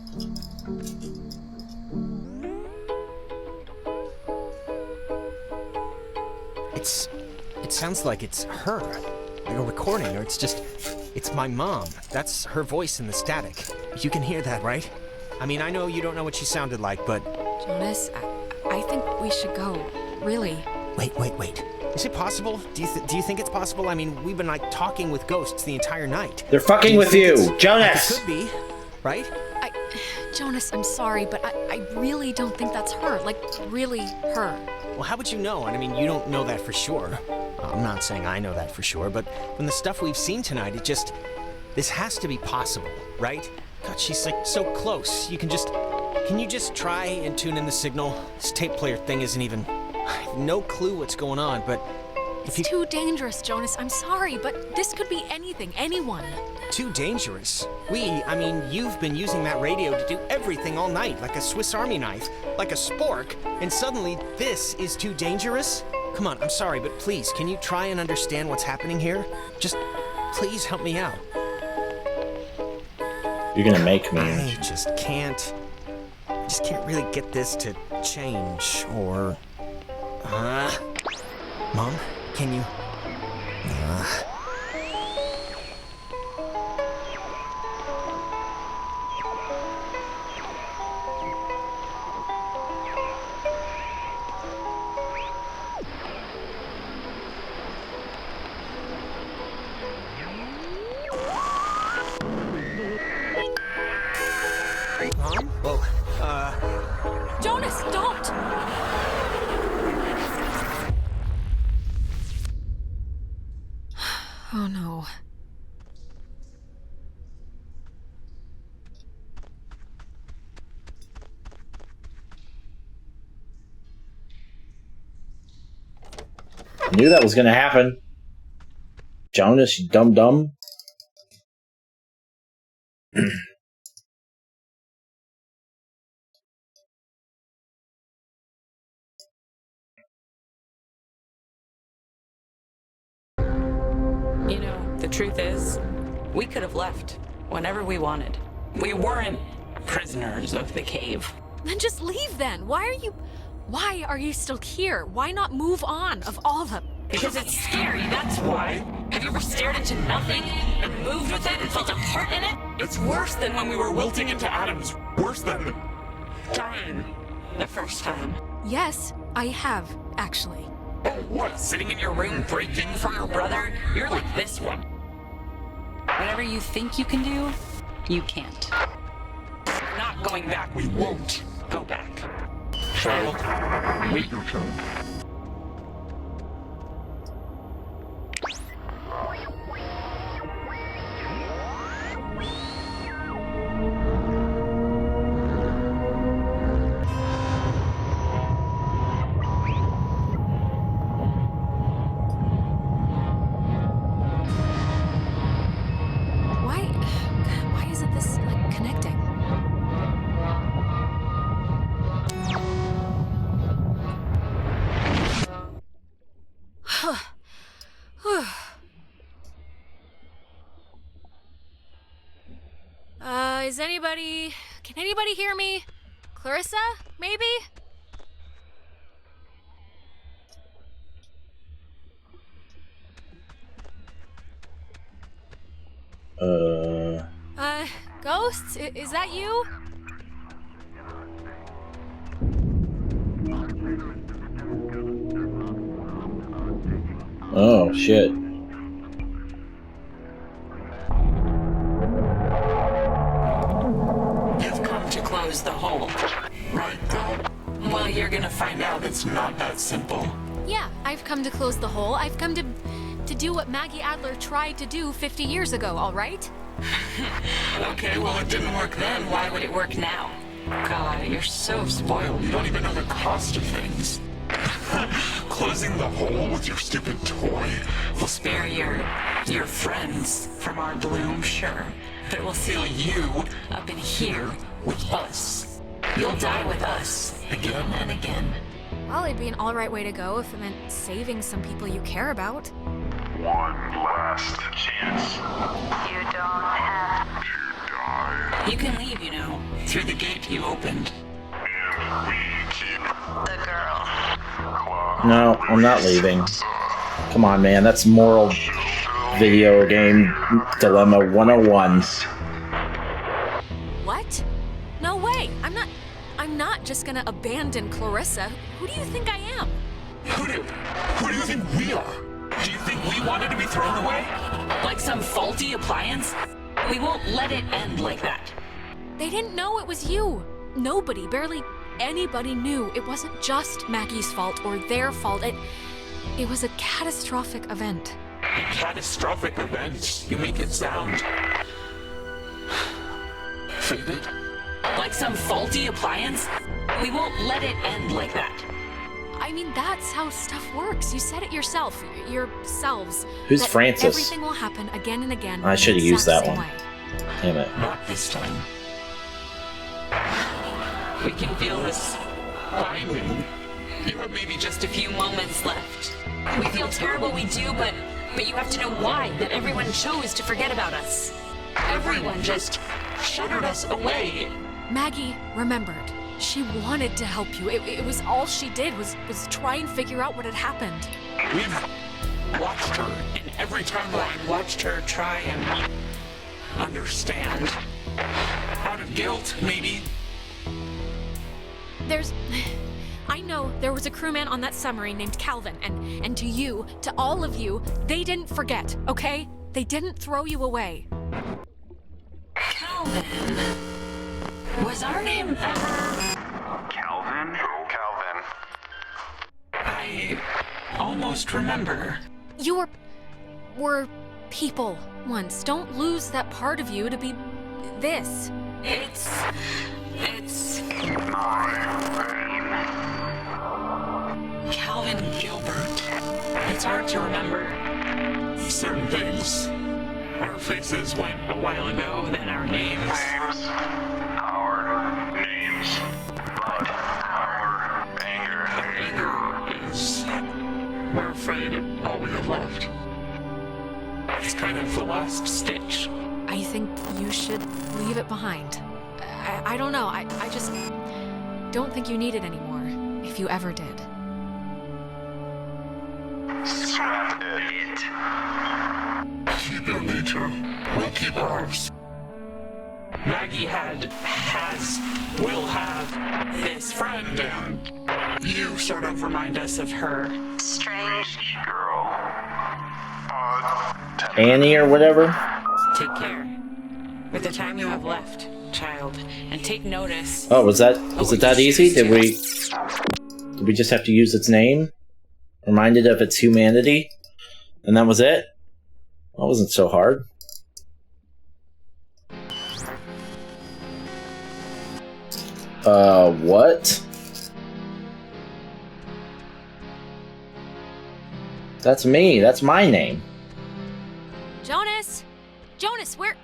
It sounds like it's her. Like a recording, or it's my mom. That's her voice in the static. You can hear that, right? I mean, I know you don't know what she sounded like, but... Jonas, I think we should go. Really. Wait. Is it possible? Do you think it's possible? I mean, we've been, like, talking with ghosts the entire night. They're fucking with you, Jonas! It could be, right? Jonas, I'm sorry, but I really don't think that's her. Like, really her. Well, how would you know? I mean, you don't know that for sure. I'm not saying I know that for sure, but from the stuff we've seen tonight, this has to be possible, right? God, she's like so close. Can you just try and tune in the signal? This tape player thing isn't even, I have no clue what's going on, but It's too dangerous, Jonas. I'm sorry, but this could be anything, anyone. Too dangerous? I mean, you've been using that radio to do everything all night, like a Swiss Army knife, like a spork, and suddenly this is too dangerous? Come on, I'm sorry, but please, can you try and understand what's happening here? Just, please help me out. You're gonna make me. I just can't really get this to change, or... Mom, can you... Mom? Whoa, Jonas, don't! Oh no. I knew that was gonna happen. Jonas, you dumb. The truth is, we could have left whenever we wanted. We weren't prisoners of the cave. Then just leave then. Why are you still here? Why not move on, of all of them? Because it's scary, that's why. Have you ever stared into nothing and moved with it and felt a part in it? It's worse than when we were wilting into atoms. Worse than dying the first time. Yes, I have, actually. Oh, what? Sitting in your room breaking for your brother? You're like this one. Whatever you think you can do, you can't. We're not going back. We won't go back. Child, wait your turn. Why isn't this, like, connecting? Can anybody hear me? Clarissa, maybe? Ghosts? Is that you? Oh, shit. You've come to close the hole, right, God? Well, you're gonna find out it's not that simple. Yeah, I've come to close the hole. I've come to do what Maggie Adler tried to do 50 years ago, all right? Okay, well, it didn't work then. Why would it work now? God, you're so spoiled. You don't even know the cost of things. Closing the hole with your stupid toy will spare your friends from our bloom, sure. But it will seal you up in here with us. You'll die with us again and again. Well, it'd be an all right way to go if it meant saving some people you care about. One last chance. You don't have to die. You can leave, you know, through the gate you opened. And we keep the girl. No, I'm not leaving. Come on, man. That's moral video game dilemma 101. What? No way. I'm not just gonna abandon Clarissa. Who do you think I am? Who do you think we are? Do you think we wanted to be thrown away? Like some faulty appliance? We won't let it end like that. They didn't know it was you. Nobody, barely anybody knew it wasn't just Maggie's fault or their fault. It was a catastrophic event. A catastrophic event? You make it sound... faded? Like some faulty appliance? We won't let it end like that. I mean, that's how stuff works. You said it yourself, yourselves. Who's that Francis? Everything will happen again and again. I should have used that one. Way. Damn it. Not this time. We can feel this binding. You have maybe just a few moments left. We feel terrible, we do, but you have to know why, that everyone chose to forget about us. Everyone just shuttered us away. Maggie remembered. She wanted to help you. It was all she did was try and figure out what had happened. We've watched her, and every timeline watched her try and understand. Out of guilt, maybe. I know there was a crewman on that submarine named Calvin, and to you, to all of you, they didn't forget, okay? They didn't throw you away. Calvin? Was our name ever... Calvin? Calvin. I almost remember. You were people once. Don't lose that part of you to be this. It's... My pain. Calvin Gilbert. It's hard to remember certain things. Our faces went a while ago, then our names. Our names. But our anger. Anger is... We're afraid all we have left. That's kind of the last stitch. I think you should leave it behind. I don't know. I just don't think you need it anymore, if you ever did. Scrap it. You don't need to. We'll keep ours. Maggie has, will have this friend, and you sort of remind us of her. Strange girl. Annie or whatever? Take care. With the time you have left, child, and take notice. Oh, was it that easy? Did we just have to use its name? Reminded of its humanity? And that was it? That wasn't so hard. What? That's me. That's my name. Jonas! Jonas, where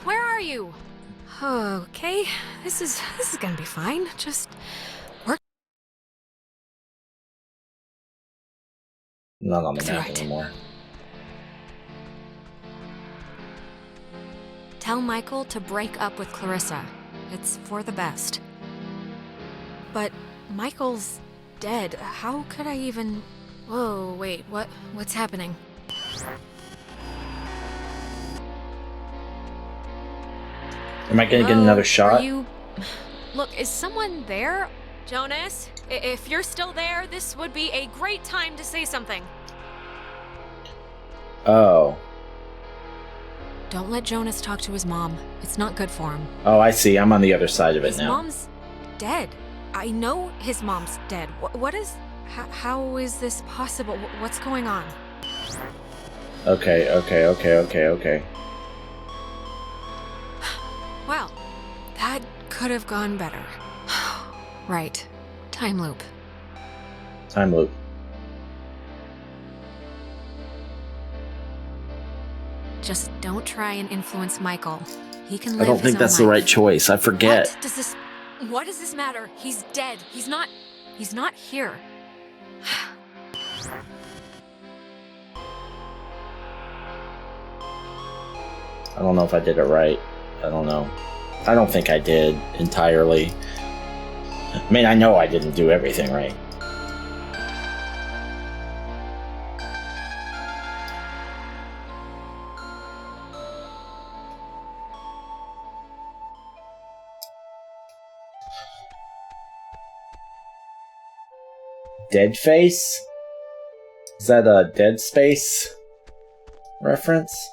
are you? Okay, this is gonna be fine. Just work. Not on the map anymore. Tell Michael to break up with Clarissa. It's for the best. But Michael's dead. How could I even... Whoa, wait, what's happening? Am I gonna get another shot? Are you... Look, is someone there? Jonas, if you're still there, this would be a great time to say something. Oh. Don't let Jonas talk to his mom. It's not good for him. Oh, I see. I'm on the other side of it His now. mom's dead. I know his mom's dead. What is... How is this possible? What's going on? Okay. Well, that could have gone better. Right. Time loop. Time loop. Just don't try and influence Michael. He can live I don't his think own that's the life. right choice. I forget. What does this matter? He's dead. He's not here. I don't know if I did it right. I don't know. I don't think I did entirely. I mean, I know I didn't do everything right. Dead Face? Is that a Dead Space reference?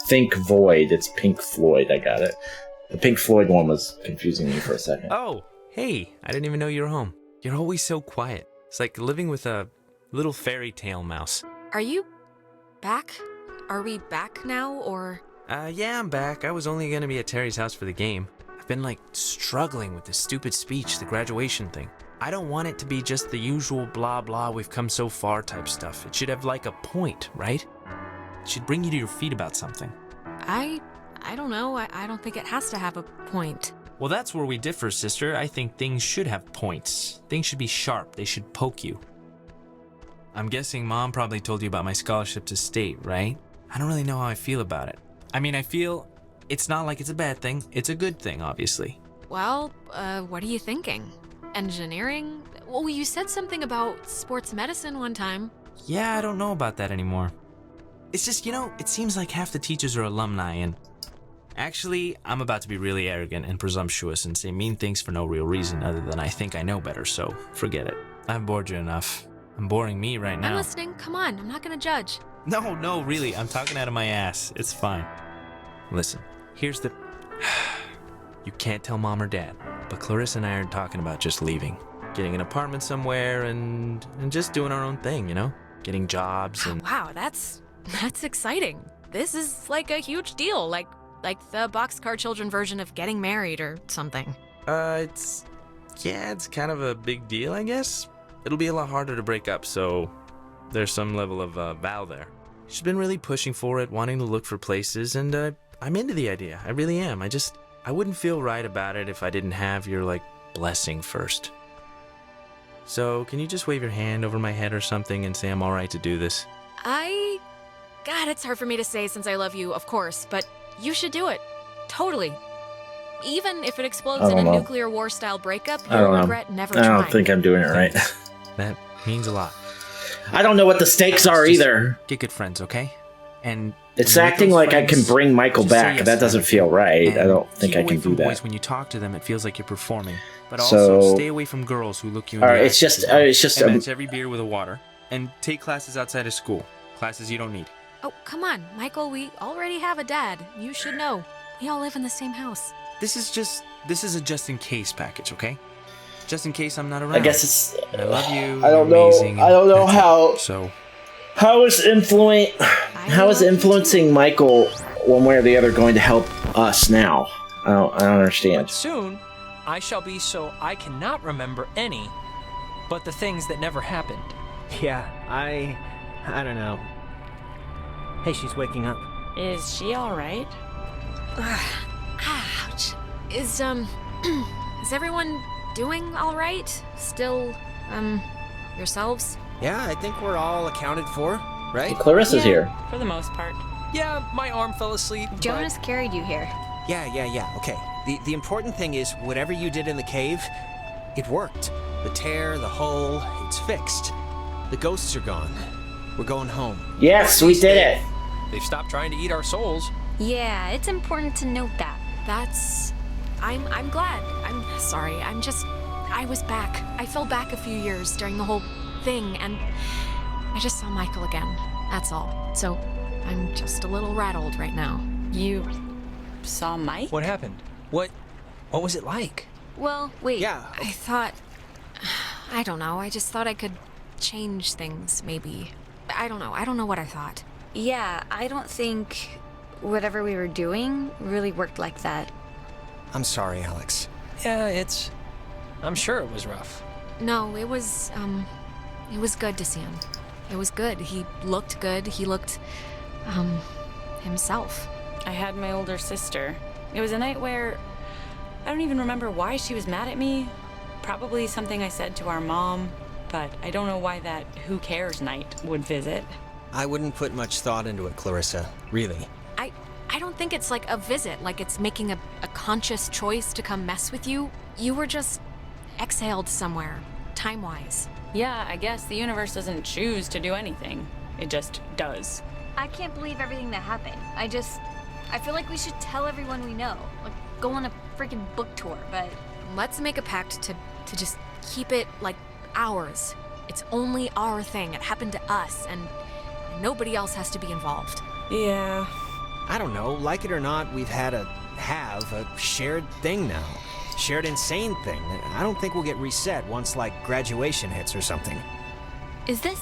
Think Void. It's Pink Floyd. I got it. The Pink Floyd one was confusing me for a second. Oh, hey, I didn't even know you were home. You're always so quiet. It's like living with a little fairy tale mouse. Are you back? Are we back now, or...? Yeah, I'm back. I was only gonna be at Terry's house for the game. I've been, struggling with this stupid speech, the graduation thing. I don't want it to be just the usual blah blah we've come so far type stuff. It should have, a point, right? It should bring you to your feet about something. I don't know. I don't think it has to have a point. Well, that's where we differ, sister. I think things should have points. Things should be sharp. They should poke you. I'm guessing Mom probably told you about my scholarship to state, right? I don't really know how I feel about it. I mean, I feel it's not like it's a bad thing. It's a good thing, obviously. Well, what are you thinking? Engineering? Well, you said something about sports medicine one time. Yeah, I don't know about that anymore. It's just, it seems like half the teachers are alumni, and actually, I'm about to be really arrogant and presumptuous and say mean things for no real reason other than I think I know better, so forget it. I've bored you enough. I'm boring me right now. I'm listening. Come on, I'm not gonna judge. No, really, I'm talking out of my ass. It's fine. Listen, here's the... You can't tell Mom or Dad, but Clarissa and I are talking about just leaving. Getting an apartment somewhere and just doing our own thing, Getting jobs and... Wow, that's exciting. This is like a huge deal, like the Boxcar Children version of getting married or something. It's kind of a big deal, I guess. It'll be a lot harder to break up, so there's some level of vow there. She's been really pushing for it, wanting to look for places, and I'm into the idea. I really am. I wouldn't feel right about it if I didn't have your, like, blessing first. So, can you just wave your hand over my head or something and say I'm alright to do this? God, it's hard for me to say since I love you, of course, but you should do it. Totally. Even if it explodes in a nuclear war-style breakup, you'll regret never trying. I don't think I'm doing it right. That means a lot. I don't know what the stakes are either. Get good friends, okay? And it's acting like I can bring Michael back. That doesn't feel right. I don't think I can do that. Boys, when you talk to them, it feels like you're performing. But also, stay away from girls who look you in the eye. It's just. And match every beer with a water. And take classes outside of school. Classes you don't need. Oh, come on, Michael. We already have a dad. You should know. We all live in the same house. This is a just-in-case package, okay? Just in case I'm not around. I guess it's. And I love you. I don't know. I don't know how. So. How is influencing Michael one way or the other going to help us now? I don't understand. But soon, I shall be so I cannot remember any, but the things that never happened. Yeah, I don't know. Hey, she's waking up. Is she alright? Ouch. Is everyone doing alright? Still, yourselves? Yeah, I think we're all accounted for, right? Clarissa's here. For the most part. Yeah, my arm fell asleep. Jonas carried you here. Yeah, okay. The important thing is, whatever you did in the cave, it worked. The tear, the hole, it's fixed. The ghosts are gone. We're going home. Yes, we did it. They've stopped trying to eat our souls. Yeah, it's important to note that. I'm glad. I'm sorry. I was back. I fell back a few years during the whole thing, and I just saw Michael again. That's all. So I'm just a little rattled right now. You saw Mike? What happened? What was it like? Well, wait. Yeah. I don't know. I just thought I could change things, maybe. I don't know what I thought. Yeah, I don't think whatever we were doing really worked like that. I'm sorry, Alex. Yeah, I'm sure it was rough. No, it was good to see him. It was good. He looked good. He looked, himself. I had my older sister. It was a night where I don't even remember why she was mad at me. Probably something I said to our mom, but I don't know why that who cares night would visit. I wouldn't put much thought into it, Clarissa. Really. I don't think it's like a visit, like it's making a conscious choice to come mess with you. You were just exhaled somewhere, time-wise. Yeah, I guess the universe doesn't choose to do anything. It just does. I can't believe everything that happened. I feel like we should tell everyone we know. Like, go on a freaking book tour, but... Let's make a pact to just keep it, like, ours. It's only our thing. It happened to us, and nobody else has to be involved. Yeah. I don't know, like it or not, we've have a shared thing now. Shared insane thing. I don't think we'll get reset once, like, graduation hits or something. Is this...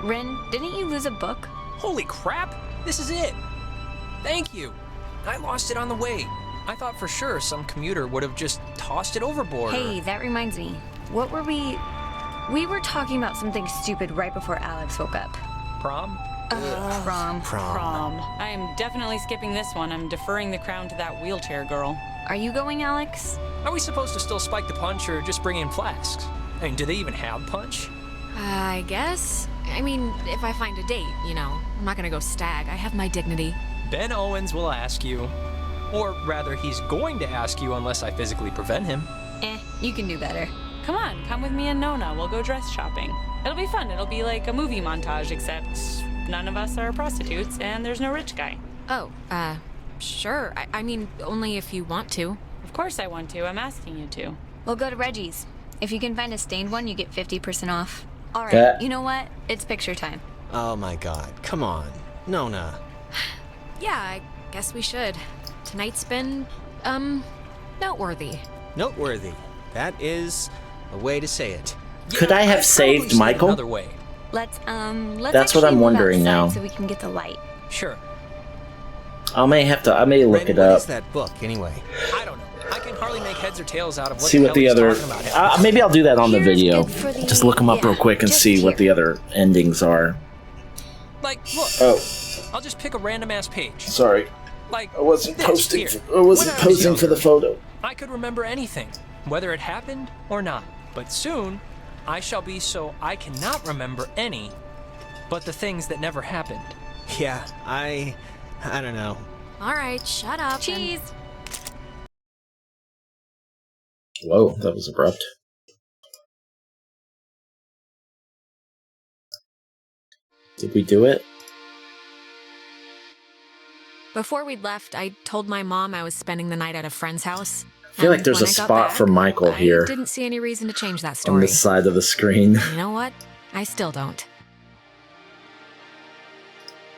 Ren, didn't you lose a book? Holy crap! This is it! Thank you! I lost it on the way. I thought for sure some commuter would have just tossed it overboard. Hey, that reminds me. What were we... We were talking about something stupid right before Alex woke up. Prom? Prom. I am definitely skipping this one. I'm deferring the crown to that wheelchair girl. Are you going, Alex? Are we supposed to still spike the punch or just bring in flasks? I mean, do they even have punch? I guess. I mean, if I find a date, you know. I'm not gonna go stag. I have my dignity. Ben Owens will ask you. Or rather, he's going to ask you unless I physically prevent him. You can do better. Come on, come with me and Nona. We'll go dress shopping. It'll be fun. It'll be like a movie montage, except none of us are prostitutes and there's no rich guy. Oh, sure. I mean, only if you want to. Of course I want to. I'm asking you to. We'll go to Reggie's. If you can find a stained one, you get 50% off. All right, you know what? It's picture time. Oh my god, come on. Nona. Yeah, I guess we should. Tonight's been, noteworthy. Noteworthy. That is a way to say it. Could I have saved Michael? Another way. Let's That's what I'm wondering now. So we can get the light. Sure. I may look it up. What is that book, anyway? I don't know. I can hardly make heads or tails out of what See what the other. About maybe I'll do that on the video. Just look them up real quick and see what the other endings are. Like, look. Oh. I'll just pick a random ass page. Sorry. Like, I wasn't this posting. here. I wasn't When I was posing for the younger, photo. I could remember anything, whether it happened or not. But soon, I shall be so I cannot remember any, but the things that never happened. Yeah, I don't know. All right, shut up. Cheese. Whoa, that was abrupt. Did we do it? Before we'd left, I told my mom I was spending the night at a friend's house. I feel like there's a spot for Michael here. I didn't see any reason to change that story. On this side of the screen. You know what? I still don't.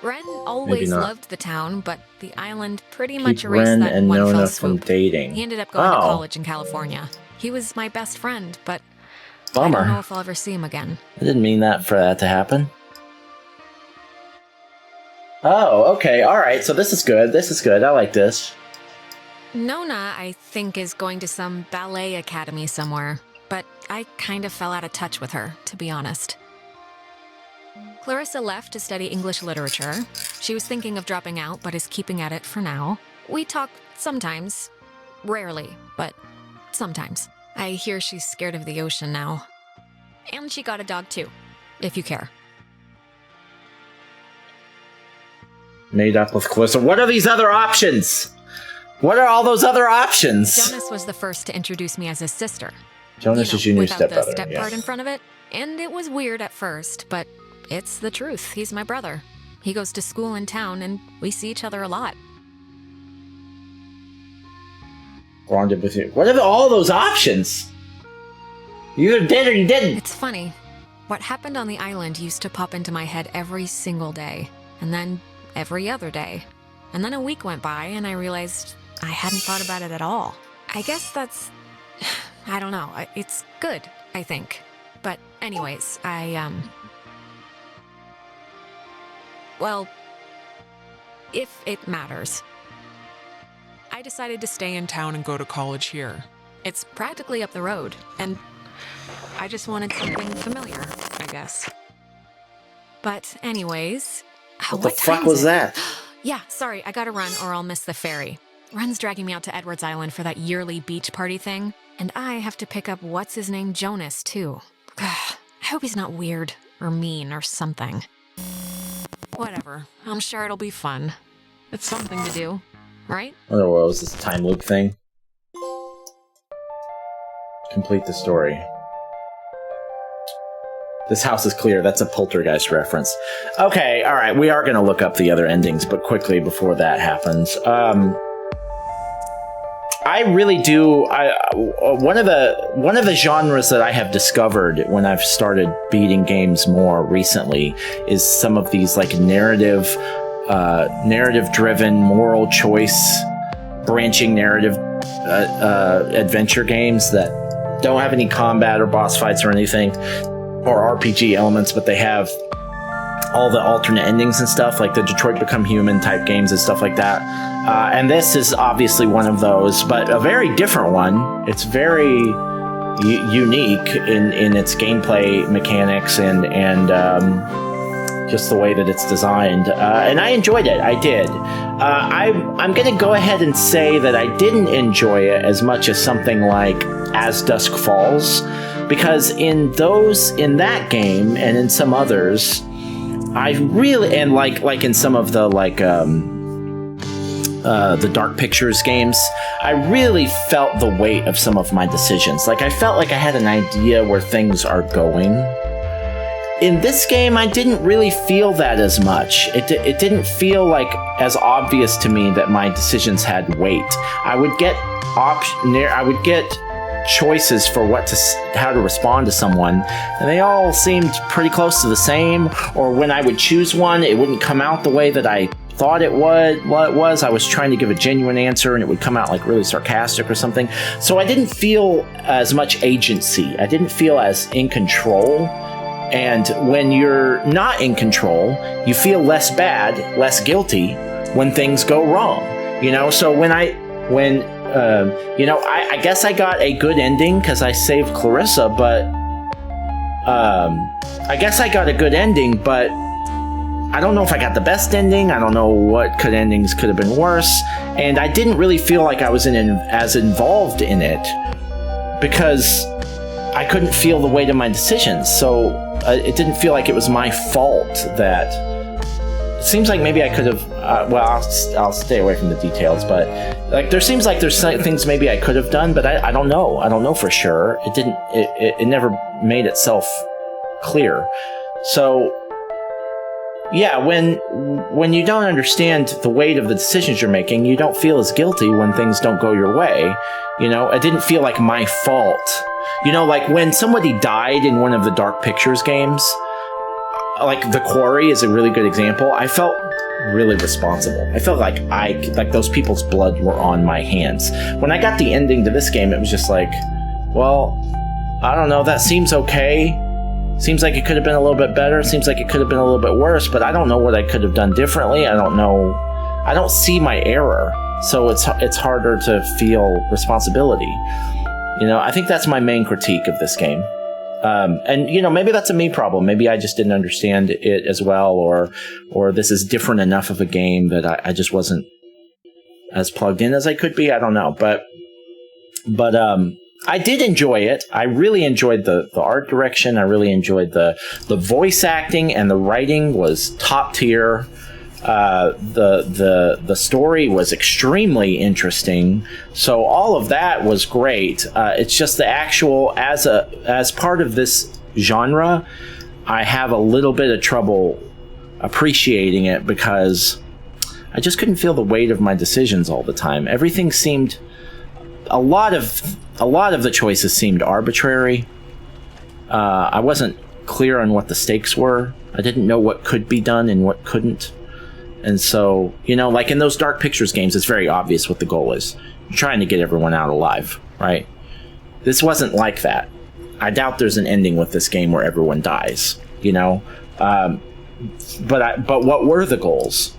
Ren always loved the town, but the island pretty much erased Ren that in and one Nona fell from swoop. dating. He ended up going to college in California. He was my best friend, but Bummer. I don't know if I'll ever see him again. I didn't mean for that to happen. Oh, okay, alright, so this is good. This is good. I like this. Nona, I think, is going to some ballet academy somewhere, but I kind of fell out of touch with her, to be honest. Clarissa left to study English literature. She was thinking of dropping out, but is keeping at it for now. We talk sometimes. Rarely, but sometimes. I hear she's scared of the ocean now. And she got a dog too, if you care. Made up with Clarissa. What are these other options? What are all those other options? Jonas was the first to introduce me as his sister. Jonas is your new without the stepbrother. step Yeah. part in front of it. And it was weird at first, but it's the truth. He's my brother. He goes to school in town, and we see each other a lot. Bonded with you. What are all those options? You either did or you didn't. It's funny. What happened on the island used to pop into my head every single day, and then every other day. And then a week went by, and I realized I hadn't thought about it at all. I guess that's... I don't know. It's good, I think. But anyways, well, if it matters. I decided to stay in town and go to college here. It's practically up the road, and I just wanted something familiar, I guess. But anyways... What the fuck was that? Yeah, sorry, I gotta run or I'll miss the ferry. Ren's dragging me out to Edwards Island for that yearly beach party thing, and I have to pick up what's-his-name Jonas, too. I hope he's not weird or mean or something. Whatever, I'm sure it'll be fun. It's something to do, right? Oh, what was this time loop thing? Complete the story. This house is clear. That's a Poltergeist reference. Okay, alright, we are going to look up the other endings, but quickly before that happens. I really do... one of the genres that I have discovered when I've started beating games more recently is some of these like narrative-driven, moral choice, branching narrative adventure games that don't have any combat or boss fights or anything, or RPG elements, but they have all the alternate endings and stuff, like the Detroit Become Human type games and stuff like that. And this is obviously one of those, but a very different one. It's very unique in its gameplay mechanics and just the way that it's designed. And I enjoyed it. I did. I'm going to go ahead and say that I didn't enjoy it as much as something like As Dusk Falls, because in that game and in some others, I really, and like in some of the the Dark Pictures games, I really felt the weight of some of my decisions. Like I felt like I had an idea where things are going. In this game, I didn't really feel that as much. It didn't feel like as obvious to me that my decisions had weight. I would get choices for how to respond to someone, and they all seemed pretty close to the same. Or when I would choose one, it wouldn't come out the way that I thought it would. Well, it was. I was trying to give a genuine answer, and it would come out like really sarcastic or something. So I didn't feel as much agency. I didn't feel as in control. And when you're not in control, you feel less bad, less guilty when things go wrong. You know. So I guess I got a good ending because I saved Clarissa, but I guess I got a good ending, but I don't know if I got the best ending. I don't know what endings could have been worse. And I didn't really feel like I was as involved in it because I couldn't feel the weight of my decisions. So it didn't feel like it was my fault that... It seems like maybe I could have... I'll stay away from the details, but like there seems like there's things maybe I could have done, but I don't know. I don't know for sure. It didn't... It never made itself clear. So... Yeah, when you don't understand the weight of the decisions you're making, you don't feel as guilty when things don't go your way. You know, it didn't feel like my fault. You know, like when somebody died in one of the Dark Pictures games, like The Quarry is a really good example. I felt really responsible. I felt like those people's blood were on my hands. When I got the ending to this game, it was just like, well, I don't know, that seems okay. Seems like it could have been a little bit better. Seems like it could have been a little bit worse, but I don't know what I could have done differently. I don't know. I don't see my error, so it's harder to feel responsibility. You know, I think that's my main critique of this game. And, you know, maybe that's a me problem. Maybe I just didn't understand it as well, or this is different enough of a game that I just wasn't as plugged in as I could be. I don't know, but I did enjoy it. I really enjoyed the art direction. I really enjoyed the voice acting, and the writing was top tier. The story was extremely interesting. So all of that was great. It's just the actual as part of this genre, I have a little bit of trouble appreciating it because I just couldn't feel the weight of my decisions all the time. Everything seemed a lot of the choices seemed arbitrary. I wasn't clear on what the stakes were. I didn't know what could be done and what couldn't. And so, you know, like in those Dark Pictures games, it's very obvious what the goal is. You're trying to get everyone out alive, right? This wasn't like that. I doubt there's an ending with this game where everyone dies, you know? But what were the goals?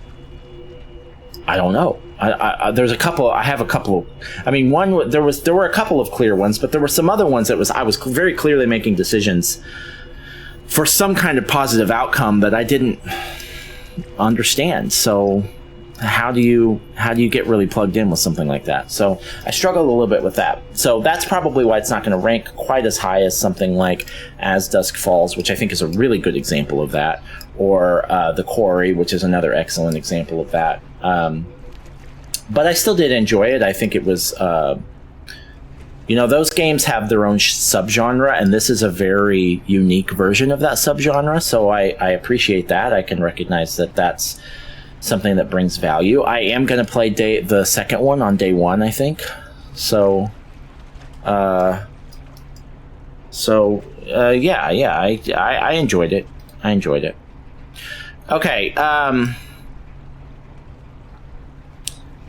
I don't know. There's a couple. I have a couple. I mean, one there were a couple of clear ones, but there were some other ones that I was very clearly making decisions for some kind of positive outcome that I didn't understand. So how do you get really plugged in with something like that? So I struggled a little bit with that. So that's probably why it's not going to rank quite as high as something like As Dusk Falls, which I think is a really good example of that, or The Quarry, which is another excellent example of that. But I still did enjoy it. I think it was, you know, those games have their own subgenre, and this is a very unique version of that subgenre. So I appreciate that. I can recognize that that's something that brings value. I am going to play the second one on day one, I think. So, yeah. I enjoyed it. I enjoyed it. Okay.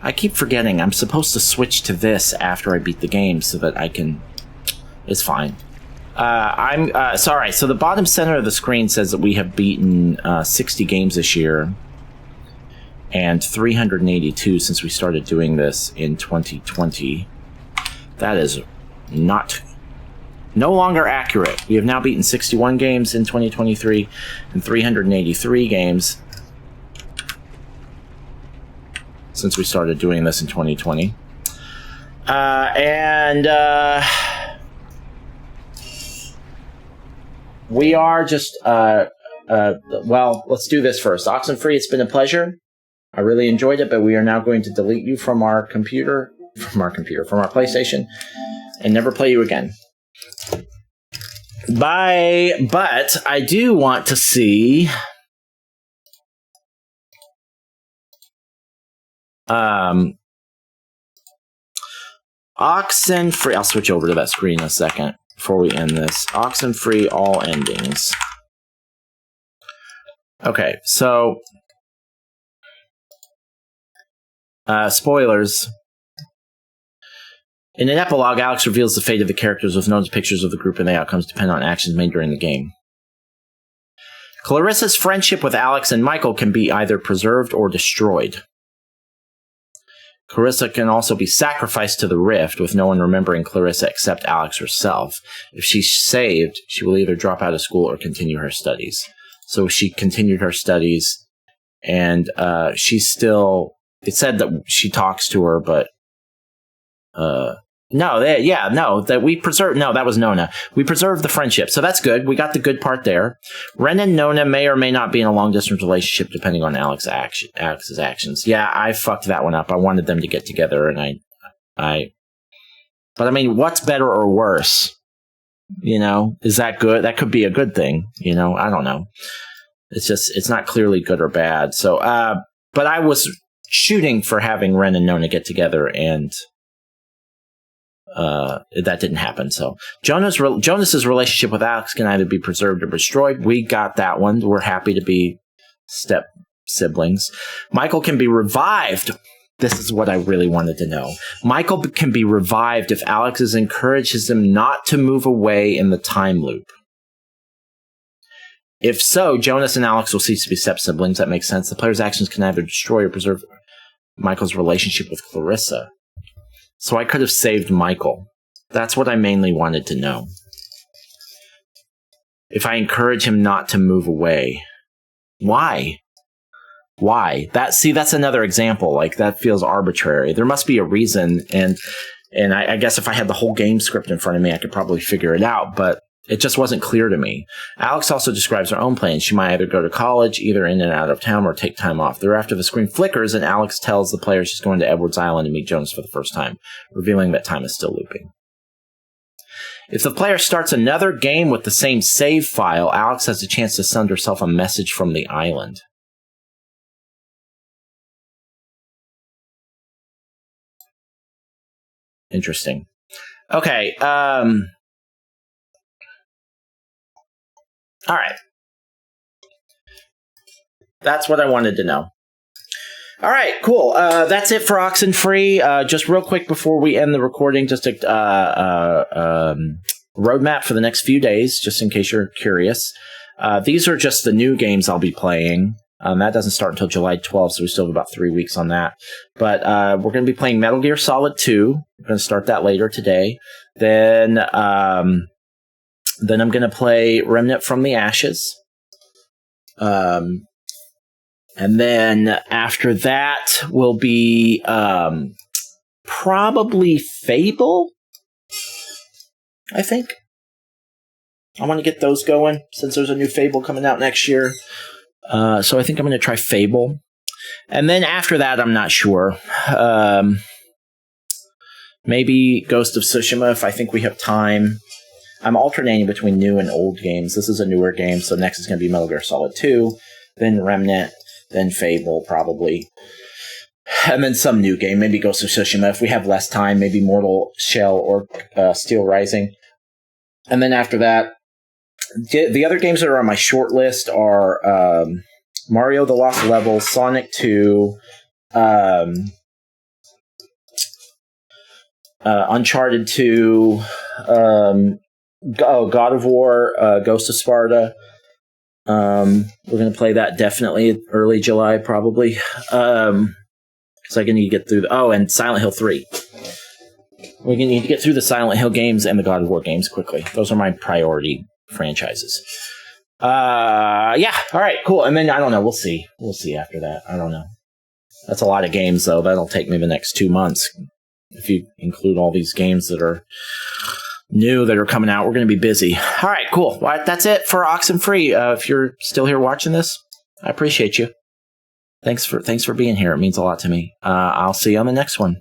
I keep forgetting I'm supposed to switch to this after I beat the game so that I can... It's fine. I'm sorry. So the bottom center of the screen says that we have beaten 60 games this year and 382 since we started doing this in 2020. That is no longer accurate. We have now beaten 61 games in 2023 and 383 games since we started doing this in 2020. We are just, well, let's do this first. Oxenfree, it's been a pleasure. I really enjoyed it, but we are now going to delete you from our PlayStation, and never play you again. Bye. But I do want to see... Oxenfree. I'll switch over to that screen in a second before we end this. Oxenfree, all endings. Okay, so spoilers. In an epilogue, Alex reveals the fate of the characters with no pictures of the group, and the outcomes depend on actions made during the game. Clarissa's friendship with Alex and Michael can be either preserved or destroyed. Clarissa can also be sacrificed to the rift, with no one remembering Clarissa except Alex herself. If she's saved, she will either drop out of school or continue her studies. So she continued her studies and she's still. It said that she talks to her, but that we preserved. No, that was Nona. We preserved the friendship, so that's good. We got the good part there. Ren and Nona may or may not be in a long distance relationship, depending on Alex's actions. Yeah, I fucked that one up. I wanted them to get together, and But I mean, what's better or worse? Is that good? That could be a good thing. I don't know. It's not clearly good or bad. So, but I was shooting for having Ren and Nona get together, and that didn't happen. So Jonas's relationship with Alex can either be preserved or destroyed. We got that one. We're happy to be step siblings. Michael can be revived. This is what I really wanted to know. Michael can be revived if Alex encourages him not to move away in the time loop. If so, Jonas and Alex will cease to be step-siblings. That makes sense. The player's actions can either destroy or preserve Michael's relationship with Clarissa. So I could have saved Michael. That's what I mainly wanted to know. If I encourage him not to move away. Why? That's another example. Like, that feels arbitrary. There must be a reason, and I guess if I had the whole game script in front of me, I could probably figure it out, but it just wasn't clear to me. Alex also describes her own plans. She might either go to college, either in and out of town, or take time off. Thereafter, the screen flickers, and Alex tells the player she's going to Edwards Island to meet Jonas for the first time, revealing that time is still looping. If the player starts another game with the same save file, Alex has a chance to send herself a message from the island. Interesting. Okay. All right. That's what I wanted to know. All right, cool. That's it for Oxenfree. Just real quick before we end the recording, just a roadmap for the next few days, just in case you're curious. These are just the new games I'll be playing. That doesn't start until July 12th, so we still have about 3 weeks on that. But we're going to be playing Metal Gear Solid 2. We're going to start that later today. Then I'm going to play Remnant from the Ashes. And then after that will be probably Fable, I think. I want to get those going since there's a new Fable coming out next year. So I think I'm going to try Fable. And then after that, I'm not sure. Maybe Ghost of Tsushima if I think we have time. I'm alternating between new and old games. This is a newer game, so next is going to be Metal Gear Solid 2, then Remnant, then Fable, probably. And then some new game, maybe Ghost of Tsushima. If we have less time, maybe Mortal Shell or Steel Rising. And then after that, the other games that are on my short list are Mario The Lost Levels, Sonic 2, Uncharted 2, God of War, Ghost of Sparta. We're going to play that definitely early July, probably. Because I need to get through and Silent Hill 3. We're going to need to get through the Silent Hill games and the God of War games quickly. Those are my priority franchises. Yeah, all right, cool. And then, I don't know, we'll see. We'll see after that. I don't know. That's a lot of games, though. That'll take me the next 2 months. If you include all these games that are new that are coming out, we're going to be busy. All right, cool. Well, that's it for Oxenfree. If you're still here watching this, I appreciate you. Thanks for being here. It means a lot to me. I'll see you on the next one.